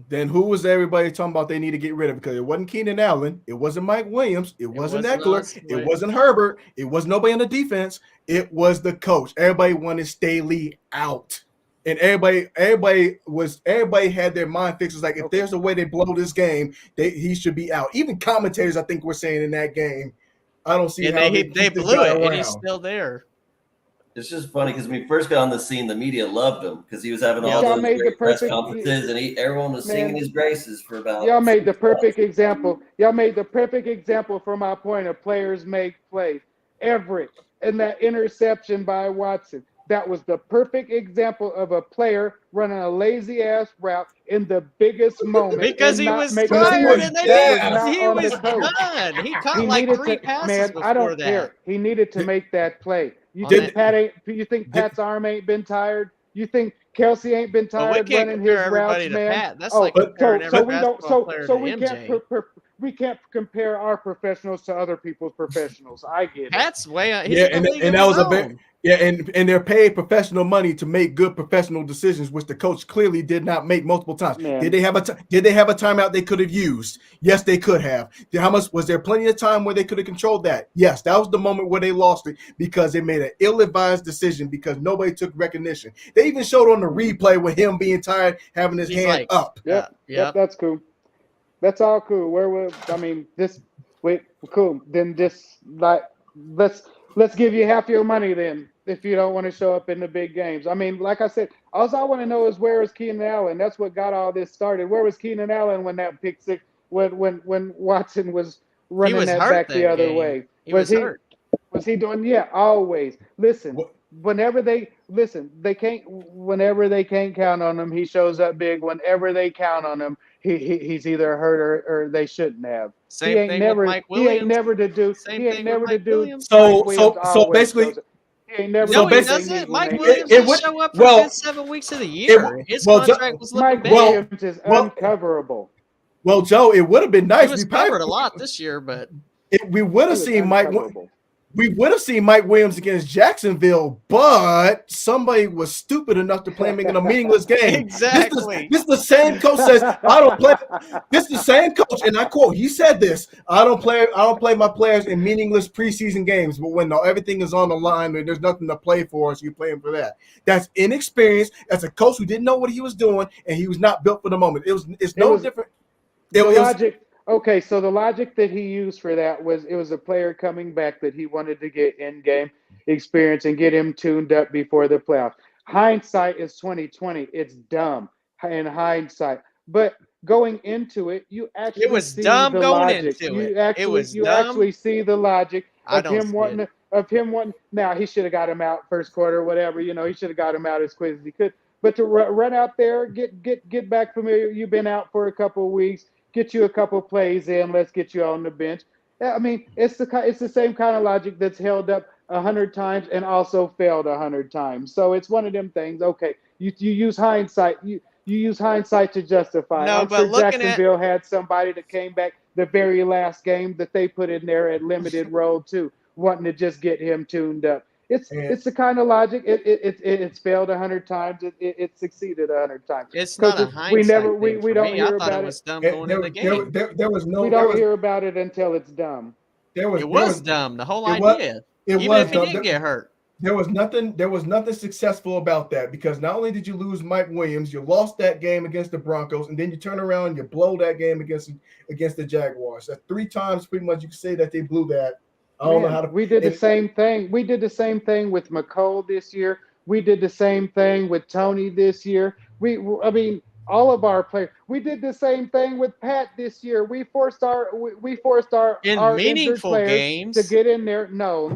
Then who was everybody talking about they need to get rid of? Because it wasn't Keenan Allen, it wasn't Mike Williams, it wasn't Eckler, it wasn't Herbert, it was nobody on the defense, it was the coach. Everybody wanted Staley out. And everybody had their mind fixed. Like, if there's a way they blow this game, he should be out. Even commentators, I think, were saying in that game, I don't see how they blew it, and he's still there. It's just funny because when he first got on the scene, the media loved him because he was having all those great press conferences, and everyone was singing his graces for about. Y'all made the perfect example. Y'all made the perfect example from my point of players make plays. Everett and that interception by Watson. That was the perfect example of a player running a lazy ass route in the biggest moment. Because he was tired and he was done. He caught like 3 passes before I don't that. care. He needed to make that play. You think Pat's arm ain't been tired? You think Kelsey ain't been tired running his routes, man? Pat. That's like comparing every basketball player to MJ. We can't compare our professionals to other people's professionals. I get it. Pat's way out. And that was and they're paid professional money to make good professional decisions, which the coach clearly did not make multiple times. Man. Did they have a timeout they could have used? Yes, they could have. How much was there? Plenty of time where they could have controlled that? Yes, that was the moment where they lost it because they made an ill-advised decision because nobody took recognition. They even showed on the replay with him being tired, having his hand up. Yep, that's cool. That's all cool. Cool. Then let's give you half your money then if you don't want to show up in the big games. I mean, like I said, all I want to know is where is Keenan Allen? That's what got all this started. Where was Keenan Allen when that pick six when Watson was running that back the other way? Was he hurt? Was he doing? Yeah, always. Listen. Whenever they can't count on him, he shows up big. Whenever they count on him, he's either hurt or they shouldn't have. Same thing with Mike Williams. He ain't never to do. So basically. He doesn't. Mike Williams would show up for 7 weeks of the year. His contract was looking bad. Williams is uncoverable. Well, Joe, it would have been nice. He was covered a lot this year, but we would have seen Mike. We would have seen Mike Williams against Jacksonville, but somebody was stupid enough to play him in a meaningless game. Exactly. This is the same coach says, I don't play. This is the same coach, and I quote, he said this, I don't play my players in meaningless preseason games, but when everything is on the line and there's nothing to play for, so you play him for that. That's inexperience. That's a coach who didn't know what he was doing, and he was not built for the moment. It's no different. Okay, so the logic that he used for that was it was a player coming back that he wanted to get in-game experience and get him tuned up before the playoffs. Hindsight is 2020. It's dumb in hindsight. But going into it, you actually see the logic. You actually see the logic of him wanting. Now, he should have got him out first quarter, whatever. He should have got him out as quick as he could. But to run out there, get back familiar. You've been out for a couple of weeks. Get you a couple plays in. Let's get you on the bench. I mean, it's the same kind of logic that's held up 100 times and also failed 100 times. So it's one of them things. Okay, you use hindsight. You use hindsight to justify. No, I'm sure Jacksonville had somebody that came back the very last game that they put in there at limited role too, wanting to just get him tuned up. It's the kind of logic. It's failed 100 times. It succeeded 100 times. It's not a Coaches, hindsight thing we for don't me. I hear thought it about was it. dumb And going in the game. there was no We there don't was hear about it until it's dumb. It was dumb. The whole it was idea. it Even was if he dumb. didn't get hurt. There was nothing successful about that, because not only did you lose Mike Williams, you lost that game against the Broncos, and then you turn around and you blow that game against the Jaguars. That's 3 times pretty much you can say that they blew that. I don't know how to. We did the same thing. We did the same thing with McCole this year. We did the same thing with Tony this year. I mean, all of our players. We did the same thing with Pat this year. We forced our In injured meaningful players games. to get in there. No.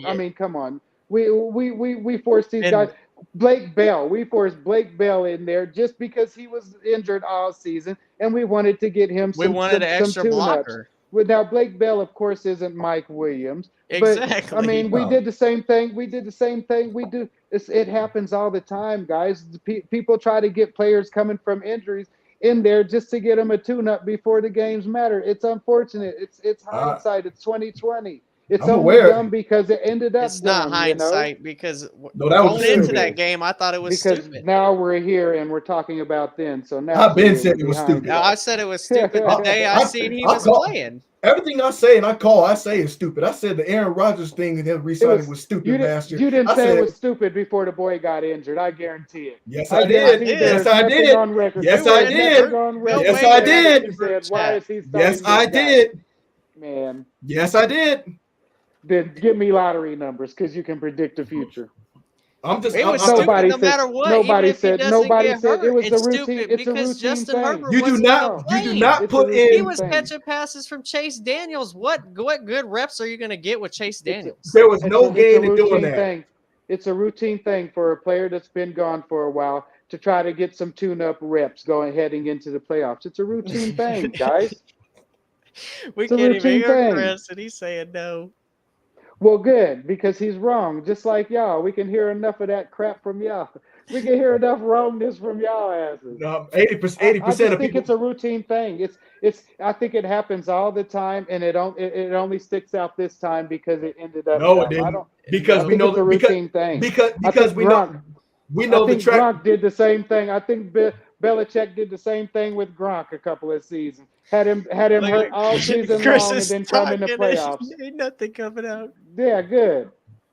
I mean, come on. We forced these guys. Blake Bell. We forced Blake Bell in there just because he was injured all season, and we wanted to get him some an extra tune-ups. blocker. Well, now Blake Bell, of course, isn't Mike Williams. Exactly. But I mean, we did the same thing. It happens all the time, guys. People try to get players coming from injuries in there just to get them a tune-up before the games matter. It's unfortunate. It's hindsight. It's 2020. It's I'm only aware. dumb because it ended up It's not dumb, hindsight because No, that was going into stupid. that game, I thought it was because stupid. now we're here and we're talking about then. So now I've been clearly saying it was behind stupid. Now, I said it was stupid the day I seen he was playing. Everything I say I say is stupid. I said the Aaron Rodgers thing and him resigning was stupid last year. You didn't I say said it was stupid before the boy got injured. I guarantee it. Yes, I did. Yes, I did. On record. Yes, There I was did. nothing on record. Yes, I did. You said, why is he Yes, signing I this guy? did. Man, Yes, I did. then give me lottery numbers because you can predict the future. I'm just. It was I'm- stupid Nobody no said- matter what. nobody Even if said- he doesn't nobody get said hurt, it was it's a routine- stupid it's a because routine Justin thing. Herbert You do wasn't not. even You do playing. not It's a put routine He in. was thing. catching passes from Chase Daniels. What good reps are you going to get with Chase Daniels? There was no It's gain a in doing routine that. thing. It's a routine thing for a player that's been gone for a while to try to get some tune-up reps heading into the playoffs. It's a routine thing, guys. We It's a can't even routine hear thing. Chris, and he's saying no. Well, good, because he's wrong, just like y'all. We can hear enough of that crap from y'all. We can hear enough wrongness from y'all asses. 80%. I 80% just of think people. it's a routine thing. I think it happens all the time, and it only sticks out this time because it ended up. No, it dumb. didn't. Because I we think know it's a that routine thing. because I think we Gronk- know I the think track. Gronk did the same thing. I think Belichick did the same thing with Gronk a couple of seasons. Had him hurt all season long, and then come in the playoffs. Ain't nothing coming out. Yeah, good.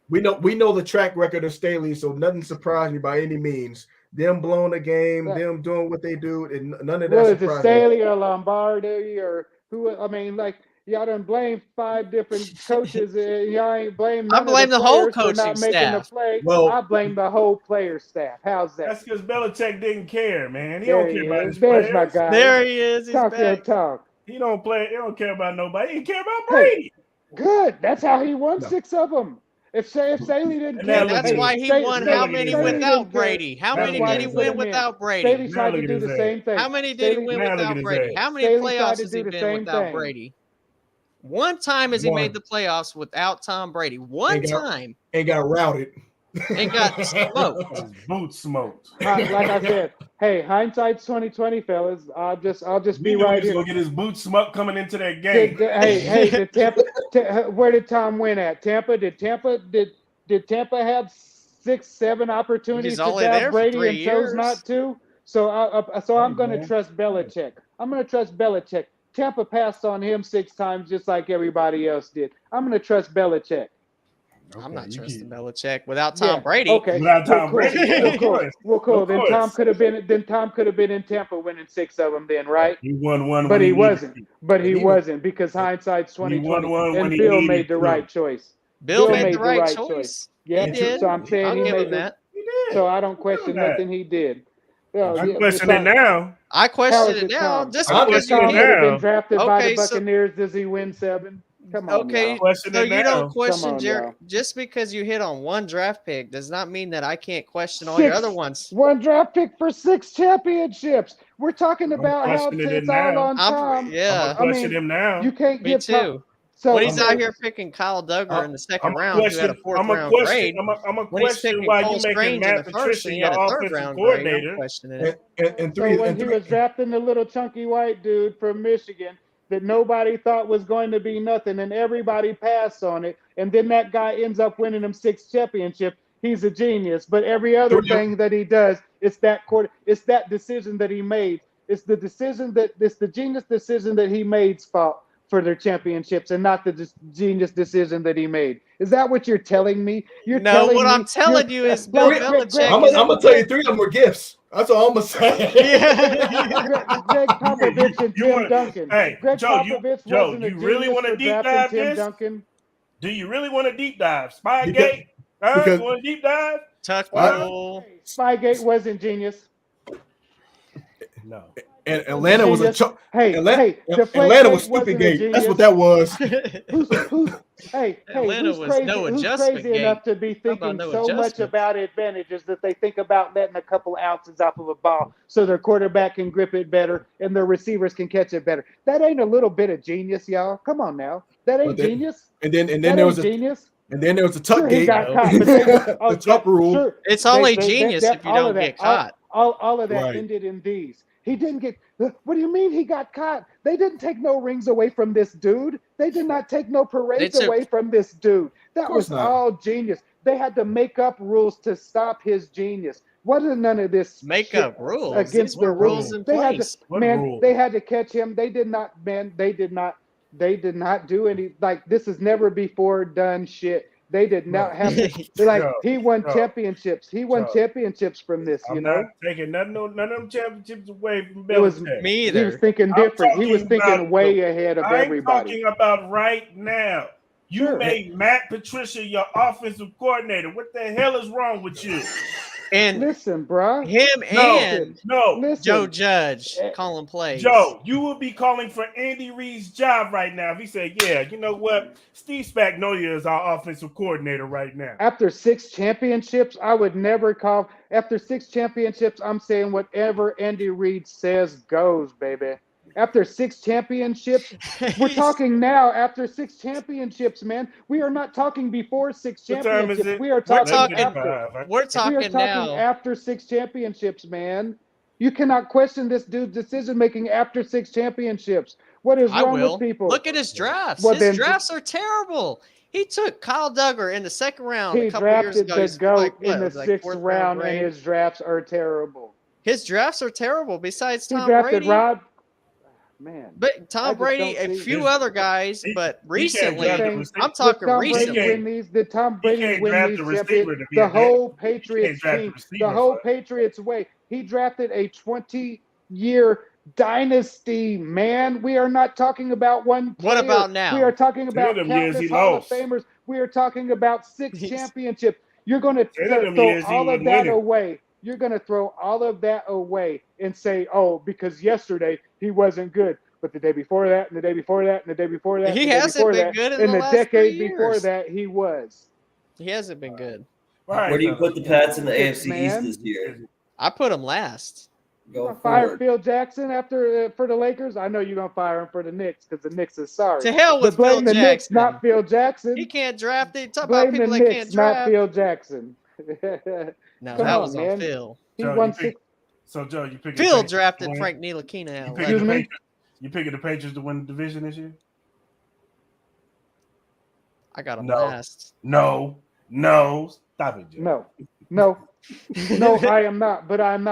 We know the track record of Staley, so nothing surprised me by any means. Them blowing the game, them doing what they do, and none of that Well, is it surprised me. Staley or Lombardi or who? I mean, like y'all done blame 5 different coaches. Y'all ain't blame. I None blame of the the whole players for not coaching making staff. the play. Well- I blame the whole player staff. How's that? That's because Belichick didn't care, man. He There don't care he about is. his There's players. my guy. There he is. He's Talk your back. talk. He don't play. He don't care about nobody. He care about Hey. Brady. Good. That's how he won No. 6 of them. If Staley didn't And care, And that's Hey, why he Staley- won Staley how didn't many care. without Brady? How That's many why did he he win put him in. without Brady? Staley Now tried look to at do his the ass. same thing. How many did he Staley- win Now look at without his Brady? ass. How many Staley tried playoffs to has he do the been same without thing. Brady? One time has he One. made the playoffs without Tom Brady. One Ain't got- time and got routed. and got smoked. His boots smoked. Like I said, hey, hindsight's 2020, fellas. I'll just We be knew he right was here. gonna get his boots smoked coming into that game. Did Tampa? Where did Tom win at? Tampa? Did Tampa have 6, 7 opportunities He's to only there draft for Brady 3 and chose years. not to? So I'm going to man. trust Belichick. I'm going to trust Belichick. Tampa passed on him 6 times just like everybody else did. I'm going to trust Belichick. I'm not you trusting keep- Belichick without Tom Yeah, Brady. Okay. Without Tom cool. Brady, yeah, of course. Well, cool. Of Then course. Tom could have been in Tampa winning 6 of them. Then, right? He won one, But when he needed wasn't. to. But he And he wasn't because hindsight's He won 2020, one when and he Bill needed made the to. right choice. Bill Bill made made the the right right choice. choice. He Yeah, did. so I'm saying I'll he give made him the. that. He did. So I don't question that. nothing he did. Well, I'm yeah, questioning besides- now. I question is it it now. Tom? Just I'm because Tom you questioning could have been now. drafted by the Okay, so- Buccaneers. Does he win 7? Come on, Okay, y'all. Question so it you now. don't question Come on, Jerry y'all. just because you hit on one draft pick does not mean that I can't question all your 6 other ones. 1 draft pick for 6 championships. We're talking I'm about how questioning it it's all now. on Tom. I'm Yeah, gonna question him now. You can't me give Tom. too. So When he's so- out here picking Kyle Duggar in the second I'm a round, who had a question. fourth I'm a round question. grade. I'm a When he's question picking why Cole you making Strange in Matt the first, Patricia and he your had a third offensive round grade, I'm coordinator. questioning it. and So when three. he was drafting the little chunky white dude from Michigan, that nobody thought was going to be nothing, and everybody passed on it. And then that guy ends up winning them 6 championships. He's a genius. But every other thing that he does, it's that decision that he made. It's the genius decision that he made's fault for their championships, and not the genius decision that he made. Is that what you're telling me? I'm telling you is Bill Belichick. I'm gonna tell you 3 of them were gifts. That's all I'm gonna say. Greg Popovich and Tim Duncan. Hey, Greg Joe, Popovich Joe, wasn't a you really genius want to for deep drafting dive Tim this? Duncan. Do you really want to deep dive? Spygate? You want to deep dive? Tuck rule. Spygate wasn't genius. No. And Atlanta was a Atlanta was stupid gate. That's what that was. Atlanta was no adjustment crazy enough to be thinking so much about advantages that they think about letting a couple ounces off of a ball so their quarterback can grip it better and their receivers can catch it better? That ain't a little bit of genius, y'all. Come on now. That ain't genius. And then there was genius. And then there was the tuck gate. He got caught. The tuck rule. Sure. It's only genius if you don't get caught. All of that ended in these. He didn't get. What do you mean he got caught? They didn't take no rings away from this dude. They did not take no parades away from this dude. That was all genius. They had to make up rules to stop his genius. Wasn't none of this make up rules against the rules in place. They had to catch him. They did not do any, like, this is never before done shit. They did not have to, he won championships. He won championships from this, I'm not taking none of them championships away from Belichick. It was me either. He was thinking different. He was thinking way ahead of everybody. I'm talking about right now. You made Matt Patricia your offensive coordinator. What the hell is wrong with you? And listen, bro. Joe Judge calling plays. Joe, you would be calling for Andy Reid's job right now if he said, "Yeah, you know what? Steve Spagnuolo is our offensive coordinator right now." After 6 championships, I would never call. After 6 championships, I'm saying whatever Andy Reid says goes, baby. After 6 championships, we're talking now. After 6 championships, man, we are not talking before 6 championships. We are talking after. We're talking now. After 6 championships, man. You cannot question this dude's decision making after 6 championships. What is wrong with people? Look at his drafts. His drafts are terrible. He took Kyle Duggar in the 2nd round. He drafted the GOAT in the 6th round, and his drafts are terrible. His drafts are terrible. Besides Tom Brady. Man, but Tom Brady, a few other guys, but recently, I'm talking recently. Did Tom Brady win these championships? The whole Patriots team, the whole Patriots way. He drafted a 20-year dynasty, man. We are not talking about one player. What about now? We are talking about countless Hall of Famers. We are talking about 6 championships. You're going to throw all of that away. You're going to throw all of that away and say, oh, because yesterday he wasn't good. But the day before that, and the day before that, and the day before that, he hasn't been good in the last decade 3 years. Before that, he was. He hasn't been good. Where do you put the Pats in the AFC East this year? I put them last. You're gonna fire Phil Jackson after for the Lakers? I know you're gonna fire him for the Knicks because the Knicks is sorry. To hell with Phil Jackson. Knicks, not Phil Jackson. He can't draft it. Talk blame about people the that Knicks, can't draft. not Phil Jackson. No, that was on Phil. He won 6. So Joe, you picked Phil drafted Frank Ntilikina out. You picking the Patriots to win the division this year? I got them last. No. Stop it, Joe. No, I am not. But I'm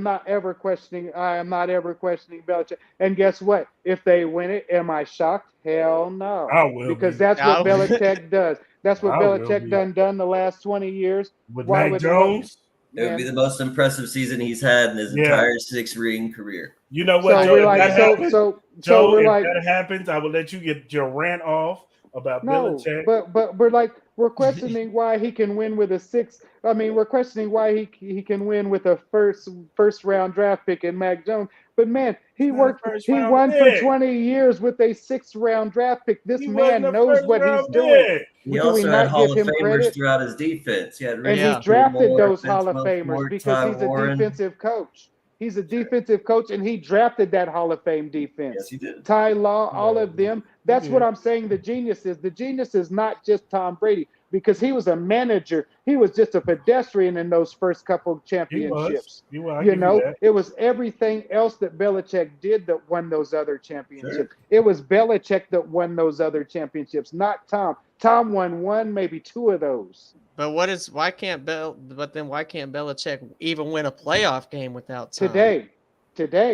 not ever questioning. I am not ever questioning Belichick. And guess what? If they win it, am I shocked? Hell no. I will. Because that's what Belichick does. That's what Belichick done the last 20 years. With Mac Jones? It would be the most impressive season he's had in his entire 6-ring career. You know what, so Joe? If that happens, I will let you get your rant off about Belichick. But we're questioning why he can win with a 6. I mean, we're questioning why he can win with a first round draft pick in Mac Jones. But man, he won for 20 years with a 6th round draft pick. This man knows what he's doing. He also had Hall of Famers throughout his defense. He drafted those Hall of Famers because he's a defensive coach. He's a defensive coach, and he drafted that Hall of Fame defense. Yes, he did. Ty Law, all of them. That's did. what I'm saying. The genius is not just Tom Brady, because he was a manager. He was just a pedestrian in those first couple of championships. He was. You know, it was everything else that Belichick did that won those other championships. Sure. It was Belichick that won those other championships, not Tom. Tom won one, maybe two of those. But why can't Belichick even win a playoff game without Tom? Today.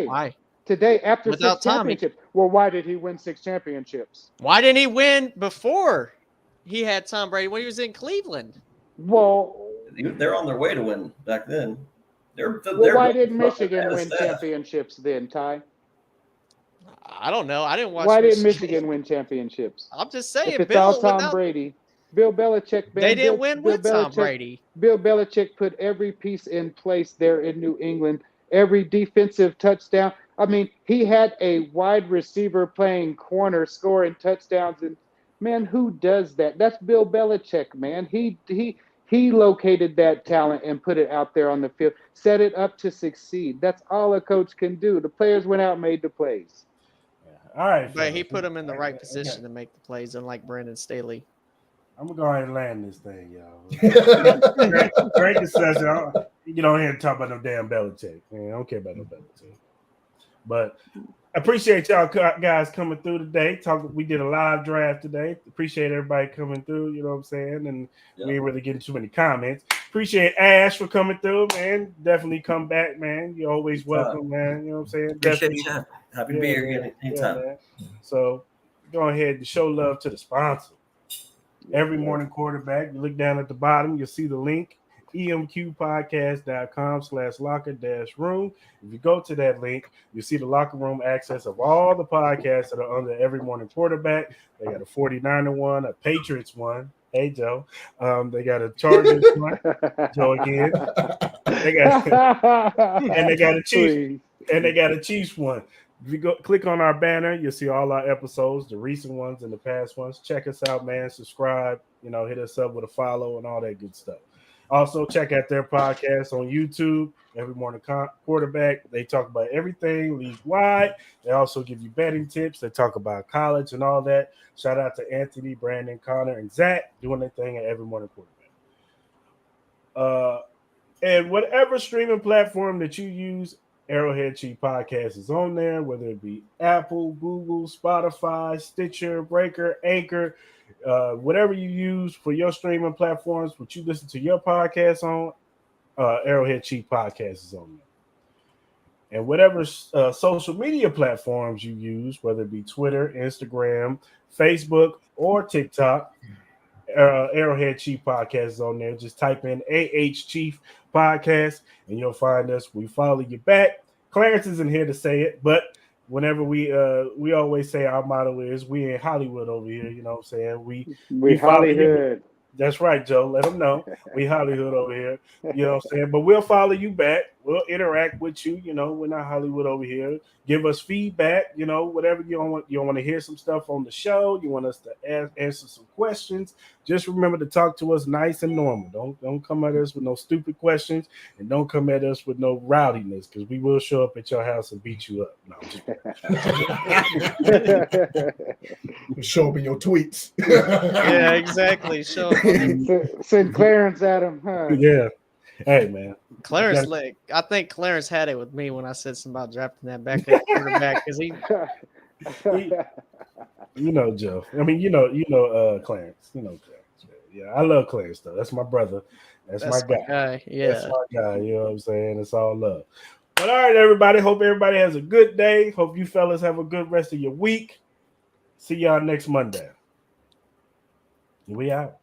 Why? Today, after Without 6 Tom, championships. Well, why did he win 6 championships? Why didn't he win before he had Tom Brady when he was in Cleveland? Well, They're on their way to win back then. Why didn't Michigan win championships then, Ty? I don't know. I didn't watch. Why didn't Michigan win championships? I'm just saying. If it's all Tom Brady, Bill Belichick. They didn't win with Tom Brady. Bill Belichick put every piece in place there in New England. Every defensive touchdown. I mean, he had a wide receiver playing corner, scoring touchdowns, and man, who does that? That's Bill Belichick, man. He located that talent and put it out there on the field, set it up to succeed. That's all a coach can do. The players went out and made the plays. All right, but he put them in the right position to make the plays, unlike Brandon Staley. I'm gonna go ahead and land this thing, y'all. Great discussion. You don't hear talk about no damn Belichick. Man, I don't care about no Belichick. But I appreciate y'all guys coming through today. We did a live draft today. Appreciate everybody coming through. You know what I'm saying? And we ain't really getting too many comments. Appreciate Ash for coming through, man. Definitely come back, man. You're always welcome, man. You know what I'm saying? Appreciate you. Happy to be here again anytime. So go ahead and show love to the sponsor. Every Morning Quarterback. You look down at the bottom, you'll see the link, emqpodcast.com/locker-room. If you go to that link, you see the locker room access of all the podcasts that are under Every Morning Quarterback. They got a 49er one, a Patriots one. Hey, Joe. They got a Chargers one. Joe again. They got a Chiefs. And they got a Chiefs one. If you go click on our banner, you'll see all our episodes, the recent ones and the past ones. Check us out, man. Subscribe, hit us up with a follow and all that good stuff. Also, check out their podcast on YouTube, Every Morning Quarterback. They talk about everything league-wide. They also give you betting tips. They talk about college and all that. Shout out to Anthony, Brandon, Connor, and Zach doing their thing at Every Morning Quarterback. And whatever streaming platform that you use, Arrowhead Chief Podcast is on there, whether it be Apple, Google, Spotify, Stitcher, Breaker, Anchor, whatever you use for your streaming platforms, what you listen to your podcast on, Arrowhead Chief Podcast is on there. And whatever social media platforms you use, whether it be Twitter, Instagram, Facebook, or TikTok, Arrowhead Chief Podcast is on there. Just type in AH Chief Podcast and you'll find us. We follow you back. Clarence isn't here to say it, but whenever we always say our motto is we in Hollywood over here, you know what I'm saying? We Hollywood. That's right, Joe. Let them know. We Hollywood over here. You know what I'm saying? But we'll follow you back. We'll interact with you. We're not Hollywood over here. Give us feedback, whatever you want. You want to hear some stuff on the show. You want us to answer some questions. Just remember to talk to us nice and normal. Don't come at us with no stupid questions, and don't come at us with no rowdiness, because we will show up at your house and beat you up. No, show up in your tweets. Yeah, exactly. Show up. Send Clarence at him, huh? Yeah. Hey, man. Clarence, I think Clarence had it with me when I said something about drafting that backup quarterback, because he, Joe. I mean, Clarence. Clarence. Yeah, I love Clarence though. That's my brother. That's my guy. Yeah, that's my guy. You know what I'm saying? It's all love. But all right, everybody. Hope everybody has a good day. Hope you fellas have a good rest of your week. See y'all next Monday. We out.